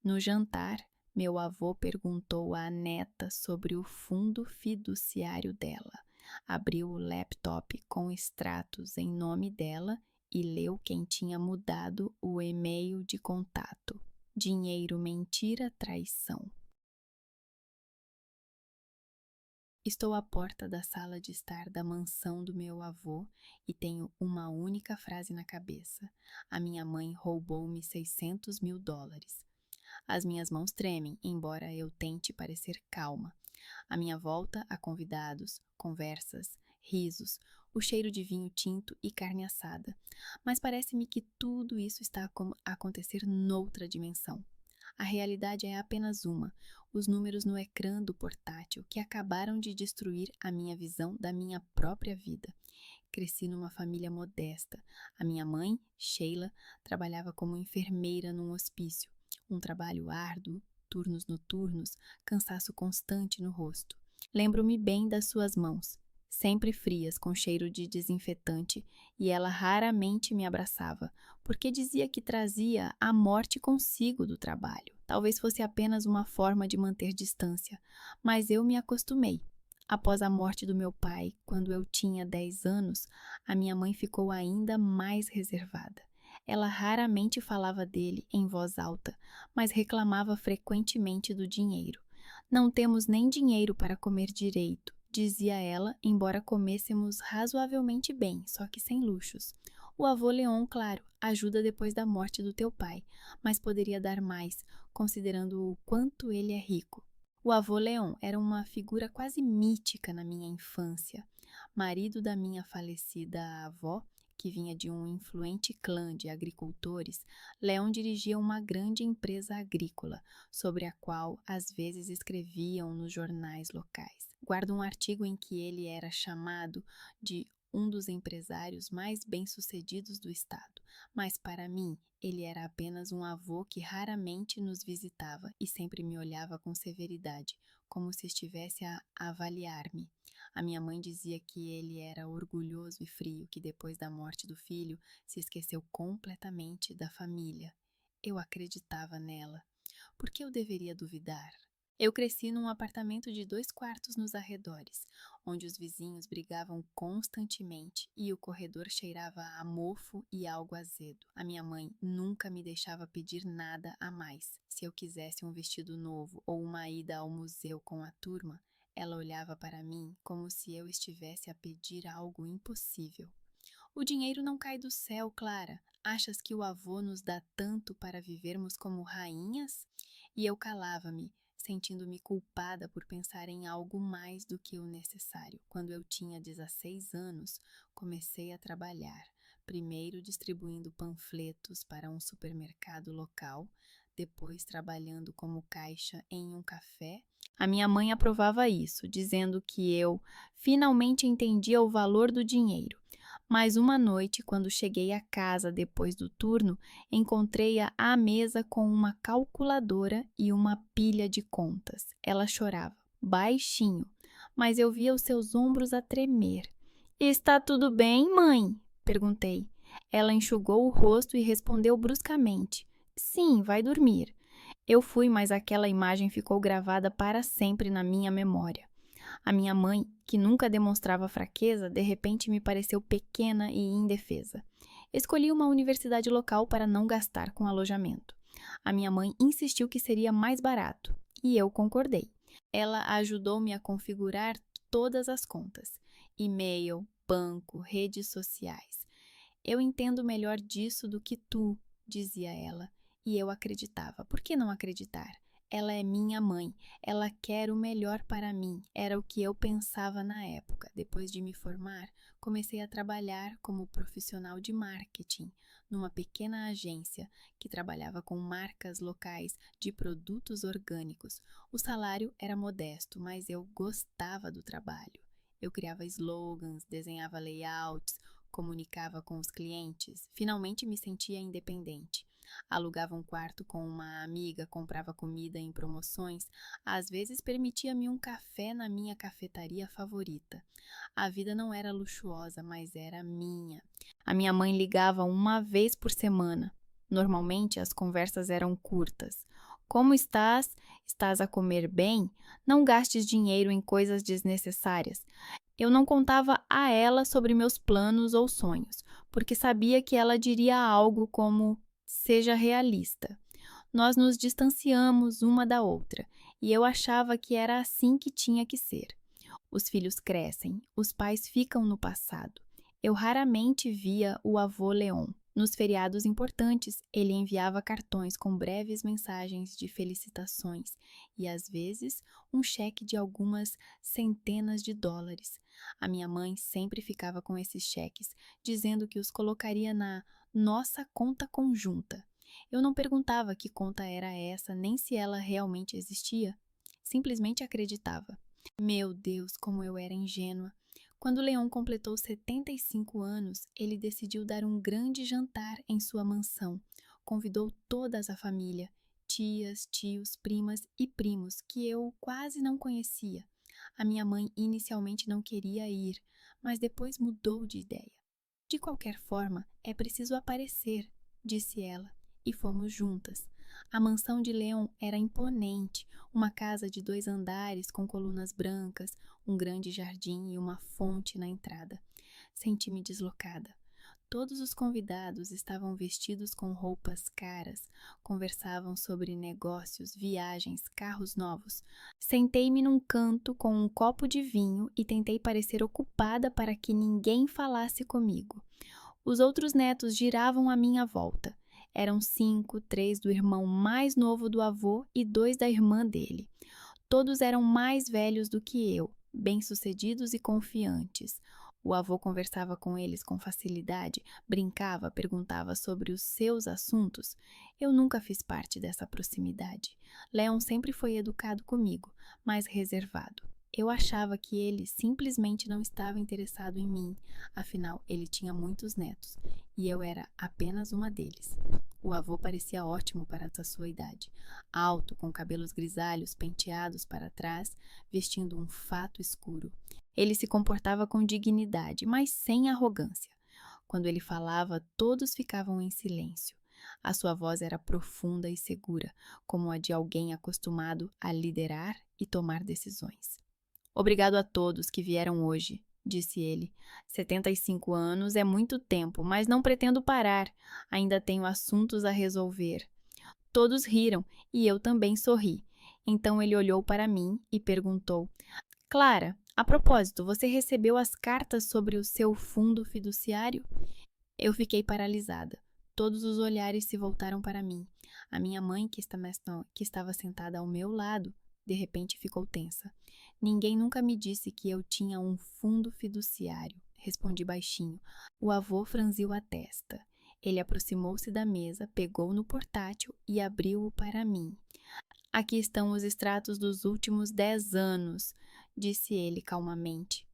No jantar, meu avô perguntou à neta sobre o fundo fiduciário dela. Abriu o laptop com extratos em nome dela e leu quem tinha mudado o e-mail de contato. Dinheiro, mentira, traição. Estou à porta da sala de estar da mansão do meu avô e tenho uma única frase na cabeça. A minha mãe roubou-me US$ 600.000. As minhas mãos tremem, embora eu tente parecer calma. À minha volta há convidados, conversas, risos, o cheiro de vinho tinto e carne assada. Mas parece-me que tudo isso está a acontecer noutra dimensão. A realidade é apenas uma, os números no ecrã do portátil que acabaram de destruir a minha visão da minha própria vida. Cresci numa família modesta. A minha mãe, Sheila, trabalhava como enfermeira num hospício. Um trabalho árduo, turnos noturnos, cansaço constante no rosto. Lembro-me bem das suas mãos, sempre frias com cheiro de desinfetante, e ela raramente me abraçava, porque dizia que trazia a morte consigo do trabalho. Talvez fosse apenas uma forma de manter distância, mas eu me acostumei. Após a morte do meu pai, quando eu tinha 10 anos, a minha mãe ficou ainda mais reservada. Ela raramente falava dele em voz alta, mas reclamava frequentemente do dinheiro. Não temos nem dinheiro para comer direito, dizia ela, embora comêssemos razoavelmente bem, só que sem luxos. O avô Leon, claro, ajuda depois da morte do teu pai, mas poderia dar mais, considerando o quanto ele é rico. O avô Leon era uma figura quase mítica na minha infância. Marido da minha falecida avó, que vinha de um influente clã de agricultores, Leon dirigia uma grande empresa agrícola, sobre a qual às vezes escreviam nos jornais locais. Guardo um artigo em que ele era chamado de um dos empresários mais bem-sucedidos do estado, mas para mim ele era apenas um avô que raramente nos visitava e sempre me olhava com severidade, como se estivesse a avaliar-me. A minha mãe dizia que ele era orgulhoso e frio, que depois da morte do filho se esqueceu completamente da família. Eu acreditava nela. Por que eu deveria duvidar? Eu cresci num apartamento de 2 quartos nos arredores, onde os vizinhos brigavam constantemente e o corredor cheirava a mofo e algo azedo. A minha mãe nunca me deixava pedir nada a mais. Se eu quisesse um vestido novo ou uma ida ao museu com a turma, ela olhava para mim como se eu estivesse a pedir algo impossível. O dinheiro não cai do céu, Clara. Achas que o avô nos dá tanto para vivermos como rainhas? E eu calava-me, sentindo-me culpada por pensar em algo mais do que o necessário. Quando eu tinha 16 anos, comecei a trabalhar, primeiro distribuindo panfletos para um supermercado local, depois trabalhando como caixa em um café. A minha mãe aprovava isso, dizendo que eu finalmente entendia o valor do dinheiro. Mas uma noite, quando cheguei a casa depois do turno, encontrei-a à mesa com uma calculadora e uma pilha de contas. Ela chorava, baixinho, mas eu via os seus ombros a tremer. "Está tudo bem, mãe?" perguntei. Ela enxugou o rosto e respondeu bruscamente: "Sim, vai dormir." Eu fui, mas aquela imagem ficou gravada para sempre na minha memória. A minha mãe, que nunca demonstrava fraqueza, de repente me pareceu pequena e indefesa. Escolhi uma universidade local para não gastar com alojamento. A minha mãe insistiu que seria mais barato, e eu concordei. Ela ajudou-me a configurar todas as contas: e-mail, banco, redes sociais. "Eu entendo melhor disso do que tu", dizia ela, e eu acreditava. Por que não acreditar? Ela é minha mãe, ela quer o melhor para mim, era o que eu pensava na época. Depois de me formar, comecei a trabalhar como profissional de marketing numa pequena agência que trabalhava com marcas locais de produtos orgânicos. O salário era modesto, mas eu gostava do trabalho. Eu criava slogans, desenhava layouts, comunicava com os clientes. Finalmente me sentia independente. Alugava um quarto com uma amiga, comprava comida em promoções, às vezes permitia-me um café na minha cafetaria favorita. A vida não era luxuosa, mas era minha. A minha mãe ligava uma vez por semana. Normalmente as conversas eram curtas. Como estás? Estás a comer bem? Não gastes dinheiro em coisas desnecessárias. Eu não contava a ela sobre meus planos ou sonhos, porque sabia que ela diria algo como: seja realista. Nós nos distanciamos uma da outra, e eu achava que era assim que tinha que ser. Os filhos crescem, os pais ficam no passado. Eu raramente via o avô Leon. Nos feriados importantes, ele enviava cartões com breves mensagens de felicitações e, às vezes, um cheque de algumas centenas de dólares. A minha mãe sempre ficava com esses cheques, dizendo que os colocaria na nossa conta conjunta. Eu não perguntava que conta era essa, nem se ela realmente existia. Simplesmente acreditava. Meu Deus, como eu era ingênua! Quando Leon completou 75 anos, ele decidiu dar um grande jantar em sua mansão. Convidou toda a família, tias, tios, primas e primos que eu quase não conhecia. A minha mãe inicialmente não queria ir, mas depois mudou de ideia. De qualquer forma, é preciso aparecer, disse ela, e fomos juntas. A mansão de Leon era imponente, uma casa de 2 andares com colunas brancas, um grande jardim e uma fonte na entrada. Senti-me deslocada. Todos os convidados estavam vestidos com roupas caras, conversavam sobre negócios, viagens, carros novos. Sentei-me num canto com um copo de vinho e tentei parecer ocupada para que ninguém falasse comigo. Os outros netos giravam à minha volta. Eram 5, 3 do irmão mais novo do avô e 2 da irmã dele. Todos eram mais velhos do que eu, bem-sucedidos e confiantes. O avô conversava com eles com facilidade, brincava, perguntava sobre os seus assuntos. Eu nunca fiz parte dessa proximidade. Leon sempre foi educado comigo, mas reservado. Eu achava que ele simplesmente não estava interessado em mim, afinal, ele tinha muitos netos, e eu era apenas uma deles. O avô parecia ótimo para a sua idade, alto, com cabelos grisalhos penteados para trás, vestindo um fato escuro. Ele se comportava com dignidade, mas sem arrogância. Quando ele falava, todos ficavam em silêncio. A sua voz era profunda e segura, como a de alguém acostumado a liderar e tomar decisões. Obrigado a todos que vieram hoje, disse ele. 75 anos é muito tempo, mas não pretendo parar. Ainda tenho assuntos a resolver. Todos riram e eu também sorri. Então ele olhou para mim e perguntou: Clara, a propósito, você recebeu as cartas sobre o seu fundo fiduciário? Eu fiquei paralisada. Todos os olhares se voltaram para mim. A minha mãe, que estava sentada ao meu lado, de repente ficou tensa. Ninguém nunca me disse que eu tinha um fundo fiduciário, respondi baixinho. O avô franziu a testa. Ele aproximou-se da mesa, pegou no portátil e abriu-o para mim. Aqui estão os extratos dos últimos 10 anos, disse ele calmamente.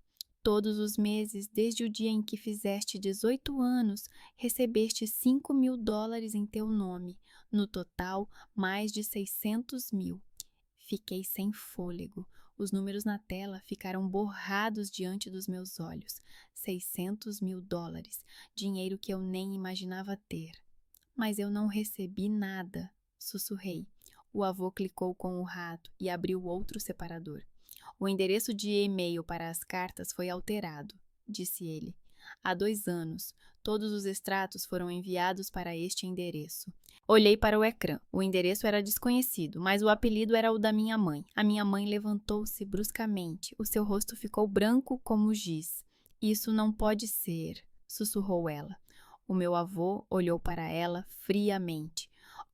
Todos os meses, desde o dia em que fizeste 18 anos, recebeste 5.000 dólares em teu nome. No total, mais de 600 mil. Fiquei sem fôlego. Os números na tela ficaram borrados diante dos meus olhos. 600 mil dólares, dinheiro que eu nem imaginava ter. Mas eu não recebi nada, sussurrei. O avô clicou com o rato e abriu outro separador. O endereço de e-mail para as cartas foi alterado, disse ele. Há 2 anos, todos os extratos foram enviados para este endereço. Olhei para o ecrã. O endereço era desconhecido, mas o apelido era o da minha mãe. A minha mãe levantou-se bruscamente. O seu rosto ficou branco como giz. Isso não pode ser, sussurrou ela. O meu avô olhou para ela friamente.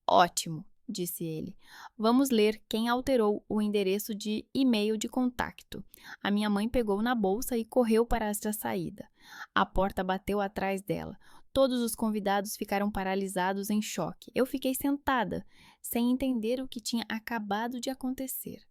Ótimo, disse ele. Vamos ler quem alterou o endereço de e-mail de contacto. A minha mãe pegou na bolsa e correu para a saída. A porta bateu atrás dela. Todos os convidados ficaram paralisados em choque. Eu fiquei sentada, sem entender o que tinha acabado de acontecer.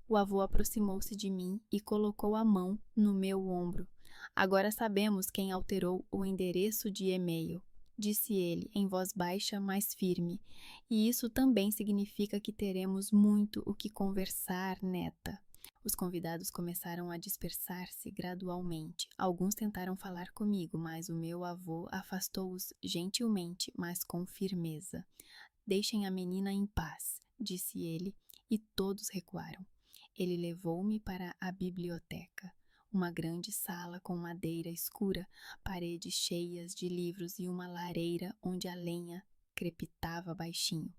O avô aproximou-se de mim e colocou a mão no meu ombro. Agora sabemos quem alterou o endereço de e-mail, disse ele em voz baixa, mas firme. E isso também significa que teremos muito o que conversar, neta. Os convidados começaram a dispersar-se gradualmente. Alguns tentaram falar comigo, mas o meu avô afastou-os gentilmente, mas com firmeza. Deixem a menina em paz, disse ele, e todos recuaram. Ele levou-me para a biblioteca, uma grande sala com madeira escura, paredes cheias de livros e uma lareira onde a lenha crepitava baixinho.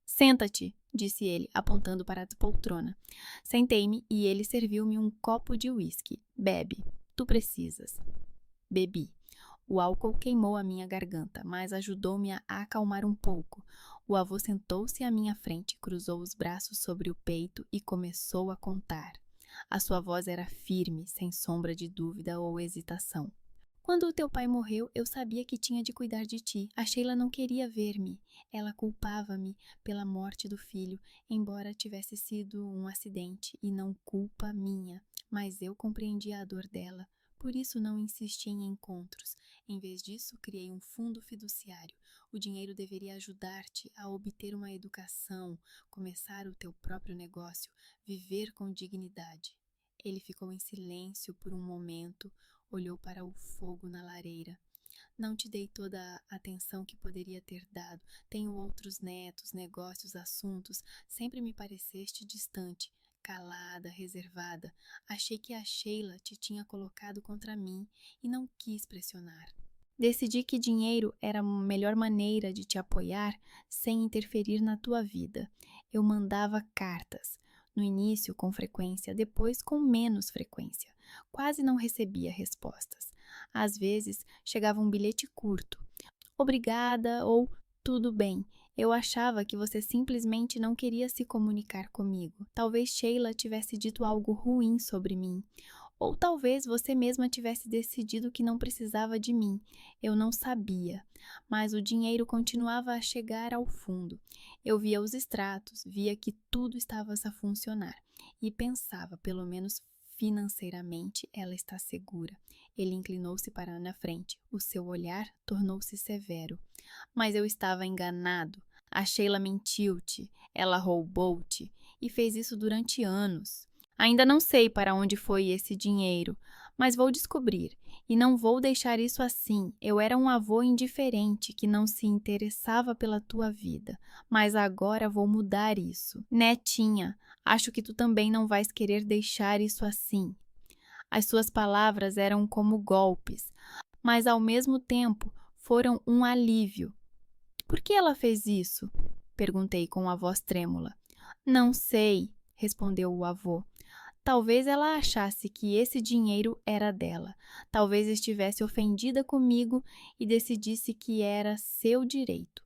Senta-te, disse ele, apontando para a poltrona. Sentei-me e ele serviu-me um copo de uísque. Bebe, tu precisas. Bebi. O álcool queimou a minha garganta, mas ajudou-me a acalmar um pouco. O avô sentou-se à minha frente, cruzou os braços sobre o peito e começou a contar. A sua voz era firme, sem sombra de dúvida ou hesitação. Quando o teu pai morreu, eu sabia que tinha de cuidar de ti. A Sheila não queria ver-me. Ela culpava-me pela morte do filho, embora tivesse sido um acidente e não culpa minha. Mas eu compreendia a dor dela. Por isso não insisti em encontros. Em vez disso, criei um fundo fiduciário. O dinheiro deveria ajudar-te a obter uma educação, começar o teu próprio negócio, viver com dignidade. Ele ficou em silêncio por um momento, olhou para o fogo na lareira. Não te dei toda a atenção que poderia ter dado. Tenho outros netos, negócios, assuntos. Sempre me pareceste distante, calada, reservada. Achei que a Sheila te tinha colocado contra mim e não quis pressionar. Decidi que dinheiro era a melhor maneira de te apoiar sem interferir na tua vida. Eu mandava cartas. No início, com frequência, depois, com menos frequência. Quase não recebia respostas. Às vezes, chegava um bilhete curto. Obrigada ou tudo bem. Eu achava que você simplesmente não queria se comunicar comigo. Talvez Sheila tivesse dito algo ruim sobre mim. Ou talvez você mesma tivesse decidido que não precisava de mim. Eu não sabia. Mas o dinheiro continuava a chegar ao fundo. Eu via os extratos, via que tudo estava a funcionar. E pensava, pelo menos financeiramente, ela está segura. Ele inclinou-se para na frente. O seu olhar tornou-se severo. Mas eu estava enganado. A Sheila mentiu-te. Ela roubou-te. E fez isso durante anos. Ainda não sei para onde foi esse dinheiro, mas vou descobrir. E não vou deixar isso assim. Eu era um avô indiferente que não se interessava pela tua vida. Mas agora vou mudar isso. Netinha, acho que tu também não vais querer deixar isso assim. As suas palavras eram como golpes, mas ao mesmo tempo foram um alívio. Por que ela fez isso? Perguntei com a voz trêmula. Não sei, respondeu o avô. Talvez ela achasse que esse dinheiro era dela. Talvez estivesse ofendida comigo e decidisse que era seu direito.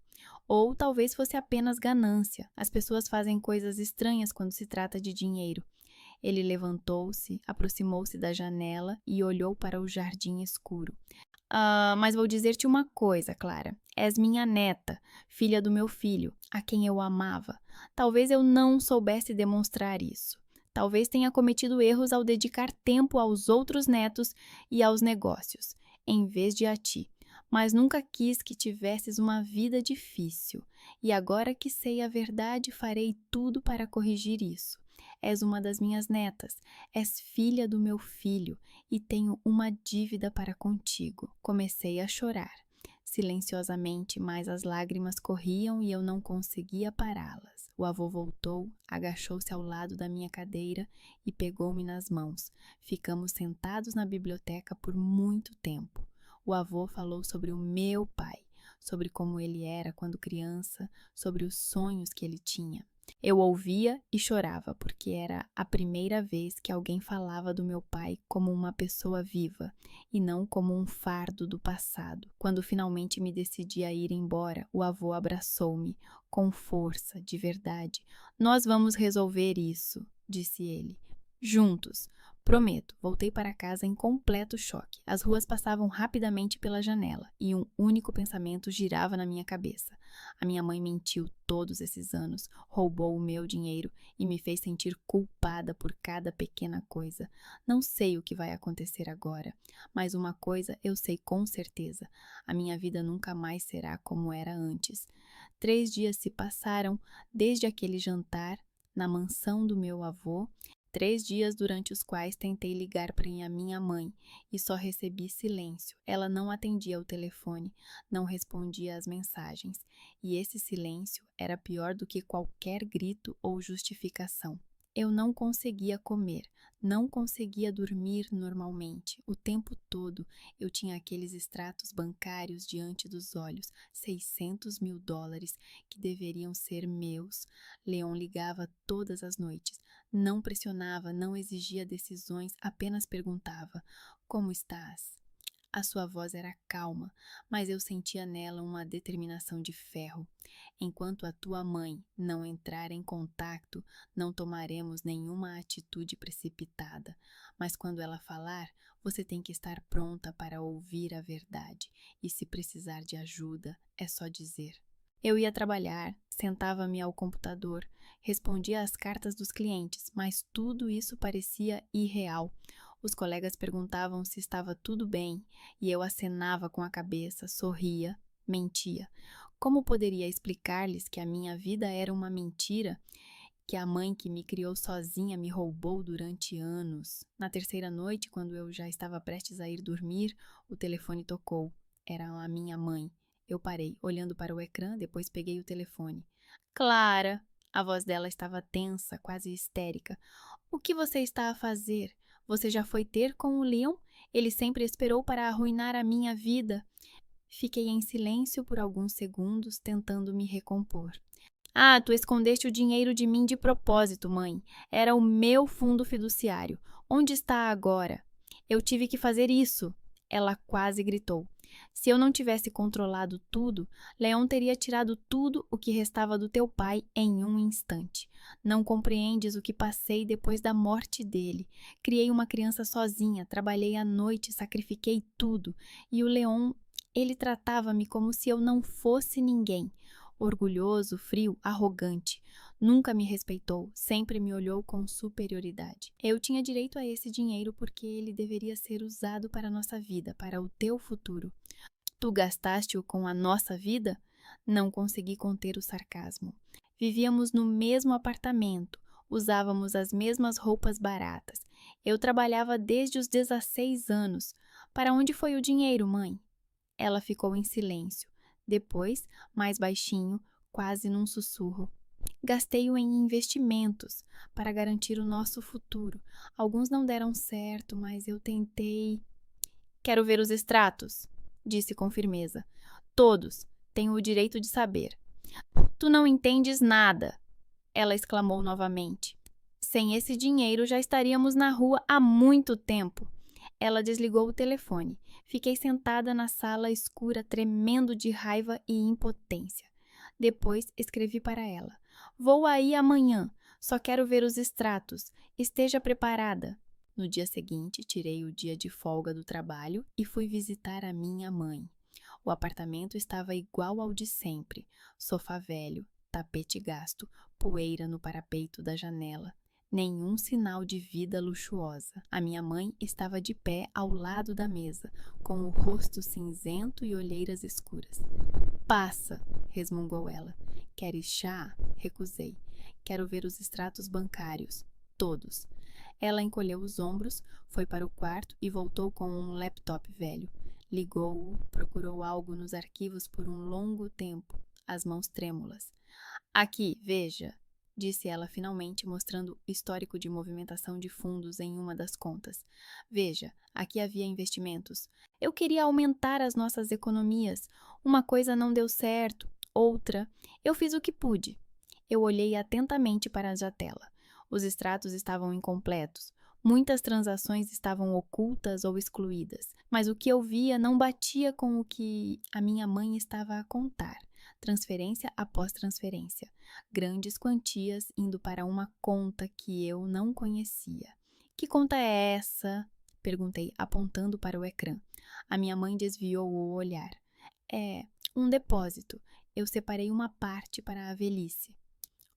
Ou talvez fosse apenas ganância. As pessoas fazem coisas estranhas quando se trata de dinheiro. Ele levantou-se, aproximou-se da janela e olhou para o jardim escuro. Mas vou dizer-te uma coisa, Clara. És minha neta, filha do meu filho, a quem eu amava. Talvez eu não soubesse demonstrar isso. Talvez tenha cometido erros ao dedicar tempo aos outros netos e aos negócios, em vez de a ti. Mas nunca quis que tivesses uma vida difícil. E agora que sei a verdade, farei tudo para corrigir isso. És uma das minhas netas, és filha do meu filho e tenho uma dívida para contigo. Comecei a chorar, silenciosamente, mas as lágrimas corriam e eu não conseguia pará-las. O avô voltou, agachou-se ao lado da minha cadeira e pegou-me nas mãos. Ficamos sentados na biblioteca por muito tempo. O avô falou sobre o meu pai, sobre como ele era quando criança, sobre os sonhos que ele tinha. Eu ouvia e chorava, porque era a primeira vez que alguém falava do meu pai como uma pessoa viva e não como um fardo do passado. Quando finalmente me decidi a ir embora, o avô abraçou-me com força, de verdade. Nós vamos resolver isso, disse ele. Juntos. Prometo, voltei para casa em completo choque. As ruas passavam rapidamente pela janela e um único pensamento girava na minha cabeça. A minha mãe mentiu todos esses anos, roubou o meu dinheiro e me fez sentir culpada por cada pequena coisa. Não sei o que vai acontecer agora, mas uma coisa eu sei com certeza: a minha vida nunca mais será como era antes. 3 dias se passaram desde aquele jantar na mansão do meu avô. 3 dias durante os quais tentei ligar para a minha mãe e só recebi silêncio. Ela não atendia o telefone, não respondia às mensagens. e esse silêncio era pior do que qualquer grito ou justificação. Eu não conseguia comer, não conseguia dormir normalmente. O tempo todo eu tinha aqueles extratos bancários diante dos olhos, 600 mil dólares que deveriam ser meus. Leon ligava todas as noites. Não pressionava, não exigia decisões, apenas perguntava: como estás? A sua voz era calma, mas eu sentia nela uma determinação de ferro. Enquanto a tua mãe não entrar em contato, não tomaremos nenhuma atitude precipitada. Mas quando ela falar, você tem que estar pronta para ouvir a verdade. E se precisar de ajuda, é só dizer. Eu ia trabalhar, sentava-me ao computador, respondia às cartas dos clientes, mas tudo isso parecia irreal. Os colegas perguntavam se estava tudo bem e eu acenava com a cabeça, sorria, mentia. Como poderia explicar-lhes que a minha vida era uma mentira? Que a mãe que me criou sozinha me roubou durante anos? Na terceira noite, quando eu já estava prestes a ir dormir, o telefone tocou. Era a minha mãe. Eu parei, olhando para o ecrã, depois peguei o telefone. Clara! A voz dela estava tensa, quase histérica. O que você está a fazer? Você já foi ter com o Leon? Ele sempre esperou para arruinar a minha vida. Fiquei em silêncio por alguns segundos, tentando me recompor. Ah, tu escondeste o dinheiro de mim de propósito, mãe. Era o meu fundo fiduciário. Onde está agora? Eu tive que fazer isso. Ela quase gritou. Se eu não tivesse controlado tudo, Leon teria tirado tudo o que restava do teu pai em um instante. Não compreendes o que passei depois da morte dele. Criei uma criança sozinha, trabalhei à noite, sacrifiquei tudo. E o Leon, ele tratava-me como se eu não fosse ninguém. Orgulhoso, frio, arrogante. Nunca me respeitou, sempre me olhou com superioridade. Eu tinha direito a esse dinheiro porque ele deveria ser usado para a nossa vida, para o teu futuro. Tu gastaste-o com a nossa vida? Não consegui conter o sarcasmo. Vivíamos no mesmo apartamento, usávamos as mesmas roupas baratas. Eu trabalhava desde os 16 anos. Para onde foi o dinheiro, mãe? Ela ficou em silêncio. Depois, mais baixinho, quase num sussurro. Gastei-o em investimentos para garantir o nosso futuro. Alguns não deram certo, mas eu tentei. Quero ver os extratos, disse com firmeza. Todos. Tenho o direito de saber. Tu não entendes nada, ela exclamou novamente. Sem esse dinheiro já estaríamos na rua há muito tempo. Ela desligou o telefone. Fiquei sentada na sala escura, tremendo de raiva e impotência. Depois escrevi para ela. Vou aí amanhã. Só quero ver os extratos. Esteja preparada. No dia seguinte, tirei o dia de folga do trabalho e fui visitar a minha mãe. O apartamento estava igual ao de sempre. Sofá velho, tapete gasto, poeira no parapeito da janela. Nenhum sinal de vida luxuosa. A minha mãe estava de pé ao lado da mesa, com o rosto cinzento e olheiras escuras. Passa, resmungou ela. Queres chá? Recusei. Quero ver os extratos bancários. Todos. Ela encolheu os ombros, foi para o quarto e voltou com um laptop velho. Ligou-o, procurou algo nos arquivos por um longo tempo, as mãos trêmulas. Aqui, veja, disse ela finalmente, mostrando o histórico de movimentação de fundos em uma das contas. Veja, aqui havia investimentos. Eu queria aumentar as nossas economias. Uma coisa não deu certo, outra. Eu fiz o que pude. Eu olhei atentamente para a tela. Os extratos estavam incompletos. Muitas transações estavam ocultas ou excluídas, mas o que eu via não batia com o que a minha mãe estava a contar. Transferência após transferência. Grandes quantias indo para uma conta que eu não conhecia. Que conta é essa? Perguntei, apontando para o ecrã. A minha mãe desviou o olhar. É um depósito. Eu separei uma parte para a velhice.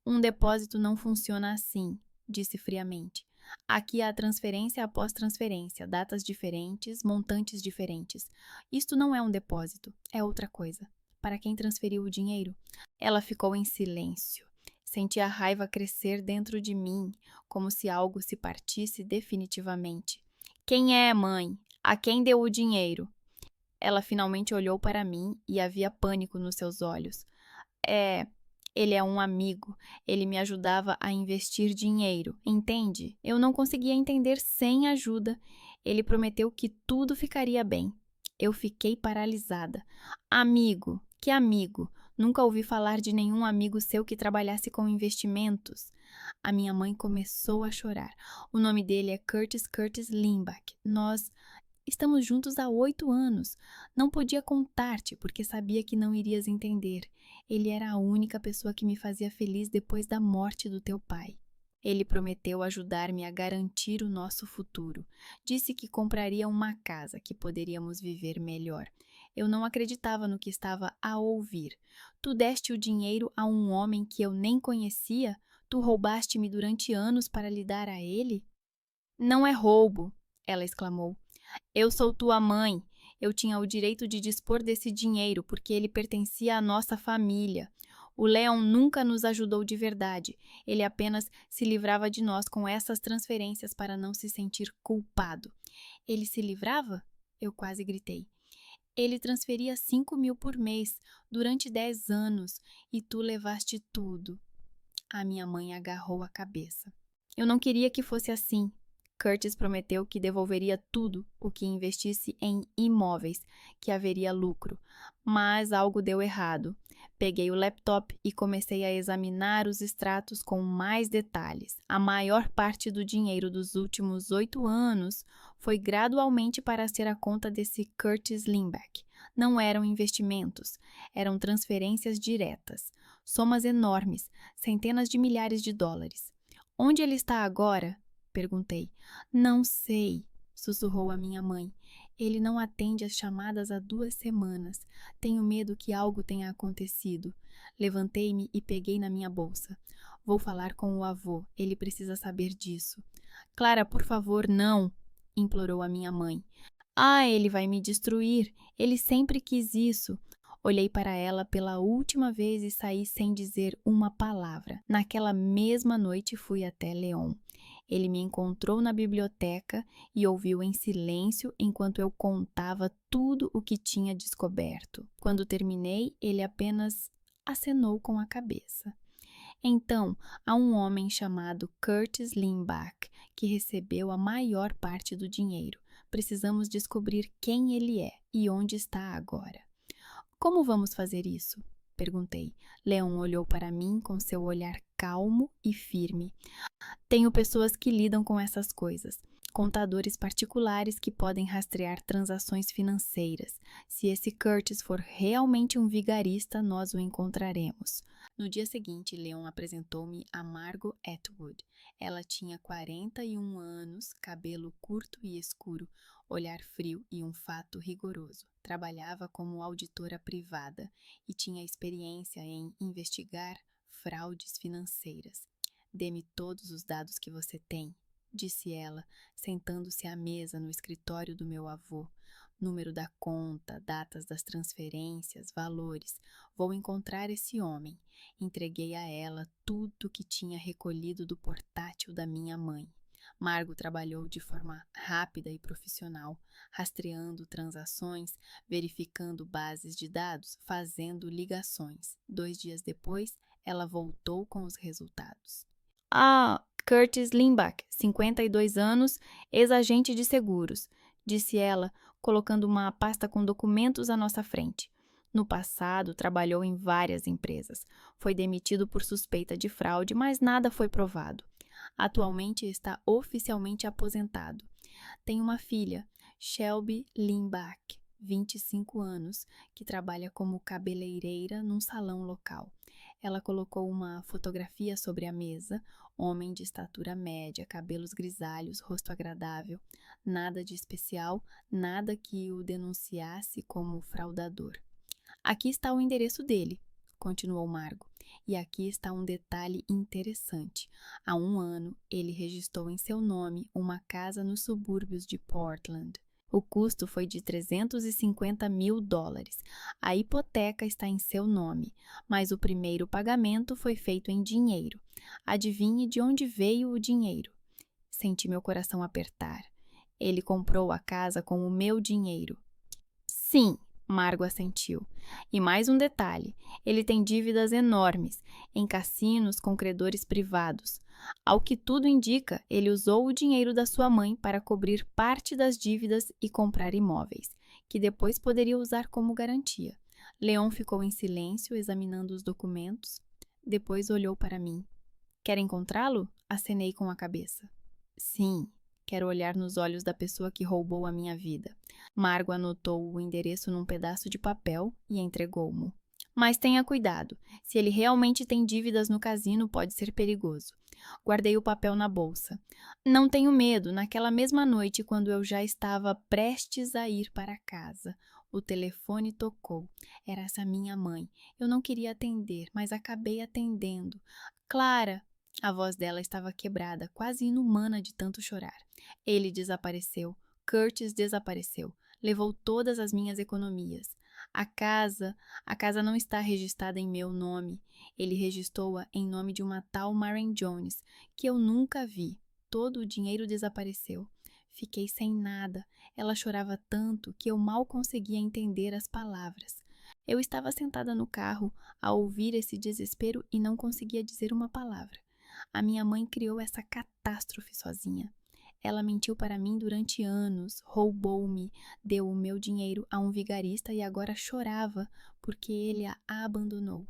Um depósito não funciona assim, disse friamente. Aqui há transferência após transferência, datas diferentes, montantes diferentes. Isto não é um depósito, é outra coisa. Para quem transferiu o dinheiro? Ela ficou em silêncio. Senti a raiva crescer dentro de mim, como se algo se partisse definitivamente. Quem é, mãe? A quem deu o dinheiro? Ela finalmente olhou para mim e havia pânico nos seus olhos. É, ele é um amigo. Ele me ajudava a investir dinheiro, entende? Eu não conseguia entender sem ajuda. Ele prometeu que tudo ficaria bem. Eu fiquei paralisada. Amigo? Que amigo? Nunca ouvi falar de nenhum amigo seu que trabalhasse com investimentos. A minha mãe começou a chorar. O nome dele é Curtis Limbach. Nós estamos juntos há 8 anos. Não podia contar-te porque sabia que não irias entender. Ele era a única pessoa que me fazia feliz depois da morte do teu pai. Ele prometeu ajudar-me a garantir o nosso futuro. Disse que compraria uma casa que poderíamos viver melhor. Eu não acreditava no que estava a ouvir. Tu deste o dinheiro a um homem que eu nem conhecia? Tu roubaste-me durante anos para lhe dar a ele? Não é roubo, ela exclamou. Eu sou tua mãe. Eu tinha o direito de dispor desse dinheiro porque ele pertencia à nossa família. O Leon nunca nos ajudou de verdade. Ele apenas se livrava de nós com essas transferências para não se sentir culpado. Ele se livrava? Eu quase gritei. Ele transferia 5.000 por mês durante 10 anos e tu levaste tudo. A minha mãe agarrou a cabeça. Eu não queria que fosse assim. Curtis prometeu que devolveria tudo o que investisse em imóveis, que haveria lucro. Mas algo deu errado. Peguei o laptop e comecei a examinar os extratos com mais detalhes. A maior parte do dinheiro dos últimos 8 anos foi gradualmente para ser a conta desse Curtis Limbach. Não eram investimentos, eram transferências diretas. Somas enormes, centenas de milhares de dólares. Onde ele está agora? Perguntei. Não sei, sussurrou a minha mãe. Ele não atende as chamadas há 2 semanas. Tenho medo que algo tenha acontecido. Levantei-me e peguei na minha bolsa. Vou falar com o avô. Ele precisa saber disso. Clara, por favor, não, implorou a minha mãe. Ah, ele vai me destruir. Ele sempre quis isso. Olhei para ela pela última vez e saí sem dizer uma palavra. Naquela mesma noite fui até Leon. Ele me encontrou na biblioteca e ouviu em silêncio enquanto eu contava tudo o que tinha descoberto. Quando terminei, ele apenas acenou com a cabeça. Então, há um homem chamado Curtis Limbach que recebeu a maior parte do dinheiro. Precisamos descobrir quem ele é e onde está agora. Como vamos fazer isso? Perguntei. Leon olhou para mim com seu olhar calmo e firme. Tenho pessoas que lidam com essas coisas. Contadores particulares que podem rastrear transações financeiras. Se esse Curtis for realmente um vigarista, nós o encontraremos. No dia seguinte, Leon apresentou-me a Margot Atwood. Ela tinha 41 anos, cabelo curto e escuro, olhar frio e um fato rigoroso. Trabalhava como auditora privada e tinha experiência em investigar fraudes financeiras. Dê-me todos os dados que você tem, disse ela, sentando-se à mesa no escritório do meu avô. Número da conta, datas das transferências, valores. Vou encontrar esse homem. Entreguei a ela tudo que tinha recolhido do portátil da minha mãe. Margot trabalhou de forma rápida e profissional, rastreando transações, verificando bases de dados, fazendo ligações. 2 dias depois, ela voltou com os resultados. Ah, Curtis Limbach, 52 anos, ex-agente de seguros, disse ela, colocando uma pasta com documentos à nossa frente. No passado, trabalhou em várias empresas. Foi demitido por suspeita de fraude, mas nada foi provado. Atualmente está oficialmente aposentado. Tem uma filha, Shelby Limbach, 25 anos, que trabalha como cabeleireira num salão local. Ela colocou uma fotografia sobre a mesa, homem de estatura média, cabelos grisalhos, rosto agradável. Nada de especial, nada que o denunciasse como fraudador. Aqui está o endereço dele, continuou Margot. E aqui está um detalhe interessante. Há 1 ano, ele registrou em seu nome uma casa nos subúrbios de Portland. O custo foi de $350.000. A hipoteca está em seu nome, mas o primeiro pagamento foi feito em dinheiro. Adivinhe de onde veio o dinheiro? Senti meu coração apertar. Ele comprou a casa com o meu dinheiro. Sim, Margo assentiu. E mais um detalhe, ele tem dívidas enormes, em cassinos com credores privados. Ao que tudo indica, ele usou o dinheiro da sua mãe para cobrir parte das dívidas e comprar imóveis, que depois poderia usar como garantia. Leon ficou em silêncio, examinando os documentos. Depois olhou para mim. Quer encontrá-lo? Acenei com a cabeça. Sim, quero olhar nos olhos da pessoa que roubou a minha vida. Margo anotou o endereço num pedaço de papel e entregou-mo. Mas tenha cuidado, se ele realmente tem dívidas no cassino, pode ser perigoso. Guardei o papel na bolsa. Não tenho medo, naquela mesma noite, quando eu já estava prestes a ir para casa. O telefone tocou. Era essa minha mãe. Eu não queria atender, mas acabei atendendo. Clara! A voz dela estava quebrada, quase inumana de tanto chorar. Ele desapareceu. Curtis desapareceu. Levou todas as minhas economias. A casa não está registrada em meu nome. Ele registrou-a em nome de uma tal Maren Jones, que eu nunca vi. Todo o dinheiro desapareceu. Fiquei sem nada. Ela chorava tanto que eu mal conseguia entender as palavras. Eu estava sentada no carro a ouvir esse desespero e não conseguia dizer uma palavra. A minha mãe criou essa catástrofe sozinha. Ela mentiu para mim durante anos, roubou-me, deu o meu dinheiro a um vigarista e agora chorava porque ele a abandonou.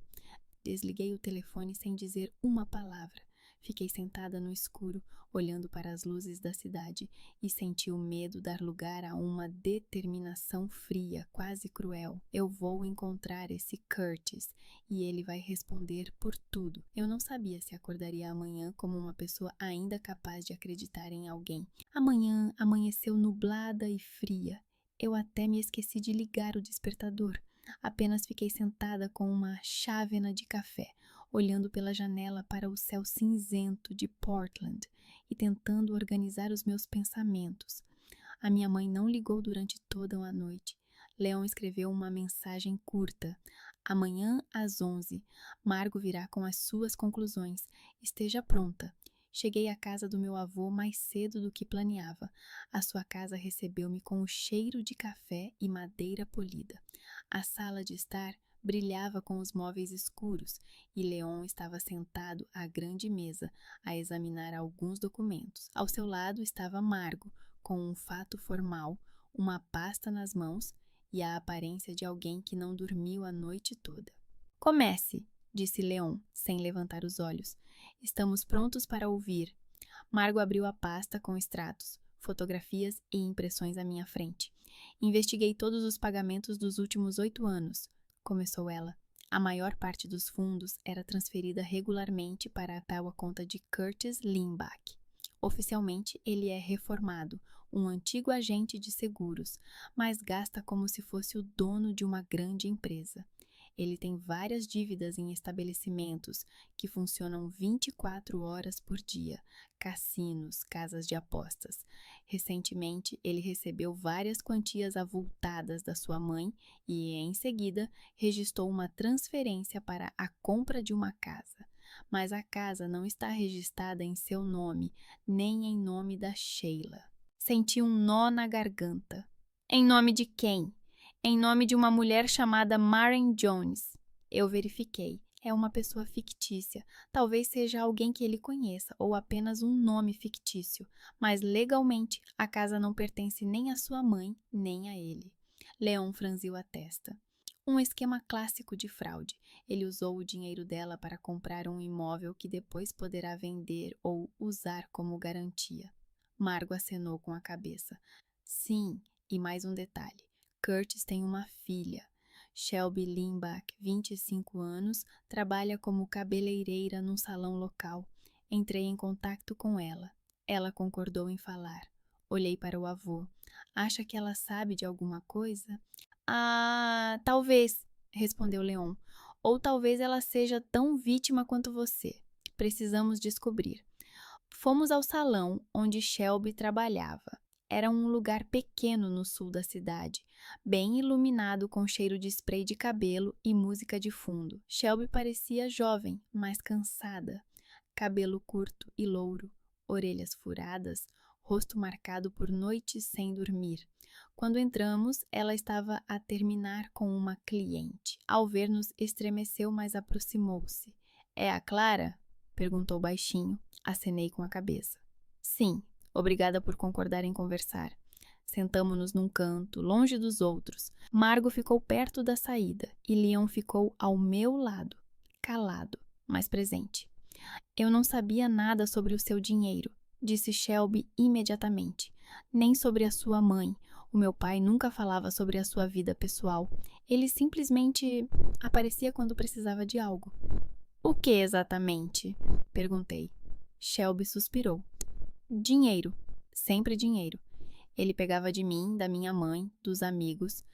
Desliguei o telefone sem dizer uma palavra. Fiquei sentada no escuro, olhando para as luzes da cidade e senti o medo dar lugar a uma determinação fria, quase cruel. Eu vou encontrar esse Curtis e ele vai responder por tudo. Eu não sabia se acordaria amanhã como uma pessoa ainda capaz de acreditar em alguém. Amanhã amanheceu nublada e fria. Eu até me esqueci de ligar o despertador. Apenas fiquei sentada com uma chávena de café, olhando pela janela para o céu cinzento de Portland e tentando organizar os meus pensamentos. A minha mãe não ligou durante toda a noite. Leon escreveu uma mensagem curta. Amanhã às 11, Margo virá com as suas conclusões. Esteja pronta. Cheguei à casa do meu avô mais cedo do que planeava. A sua casa recebeu-me com o cheiro de café e madeira polida. A sala de estar brilhava com os móveis escuros e Leon estava sentado à grande mesa a examinar alguns documentos. Ao seu lado estava Margo, com um fato formal, uma pasta nas mãos e a aparência de alguém que não dormiu a noite toda. Comece, disse Leon, sem levantar os olhos. Estamos prontos para ouvir. Margo abriu a pasta com extratos, fotografias e impressões à minha frente. Investiguei todos os pagamentos dos últimos 8 anos, começou ela. A maior parte dos fundos era transferida regularmente para a tal conta de Curtis Limbach. Oficialmente, ele é reformado, um antigo agente de seguros, mas gasta como se fosse o dono de uma grande empresa. Ele tem várias dívidas em estabelecimentos que funcionam 24 horas por dia, cassinos, casas de apostas. Recentemente, ele recebeu várias quantias avultadas da sua mãe e, em seguida, registrou uma transferência para a compra de uma casa. Mas a casa não está registrada em seu nome, nem em nome da Sheila. Senti um nó na garganta. Em nome de quem? Em nome de uma mulher chamada Maren Jones. Eu verifiquei. É uma pessoa fictícia. Talvez seja alguém que ele conheça ou apenas um nome fictício. Mas legalmente, a casa não pertence nem à sua mãe, nem a ele. Leon franziu a testa. Um esquema clássico de fraude. Ele usou o dinheiro dela para comprar um imóvel que depois poderá vender ou usar como garantia. Margo acenou com a cabeça. Sim, e mais um detalhe. Curtis tem uma filha. Shelby Limbach, 25 anos, trabalha como cabeleireira num salão local. Entrei em contato com ela. Ela concordou em falar. Olhei para o avô. Acha que ela sabe de alguma coisa? Ah, talvez, respondeu Leon. Ou talvez ela seja tão vítima quanto você. Precisamos descobrir. Fomos ao salão onde Shelby trabalhava. Era um lugar pequeno no sul da cidade, bem iluminado com cheiro de spray de cabelo e música de fundo. Shelby parecia jovem, mas cansada. Cabelo curto e louro, orelhas furadas, rosto marcado por noites sem dormir. Quando entramos, ela estava a terminar com uma cliente. Ao ver-nos, estremeceu, mas aproximou-se. É a Clara? Perguntou baixinho. Acenei com a cabeça. Sim, obrigada por concordar em conversar. Sentamo-nos num canto, longe dos outros. Margot ficou perto da saída e Leon ficou ao meu lado, calado, mas presente. Eu não sabia nada sobre o seu dinheiro, disse Shelby imediatamente, nem sobre a sua mãe. O meu pai nunca falava sobre a sua vida pessoal. Ele simplesmente aparecia quando precisava de algo. O que exatamente? Perguntei. Shelby suspirou. Dinheiro. Sempre dinheiro. Ele pegava de mim, da minha mãe, dos amigos.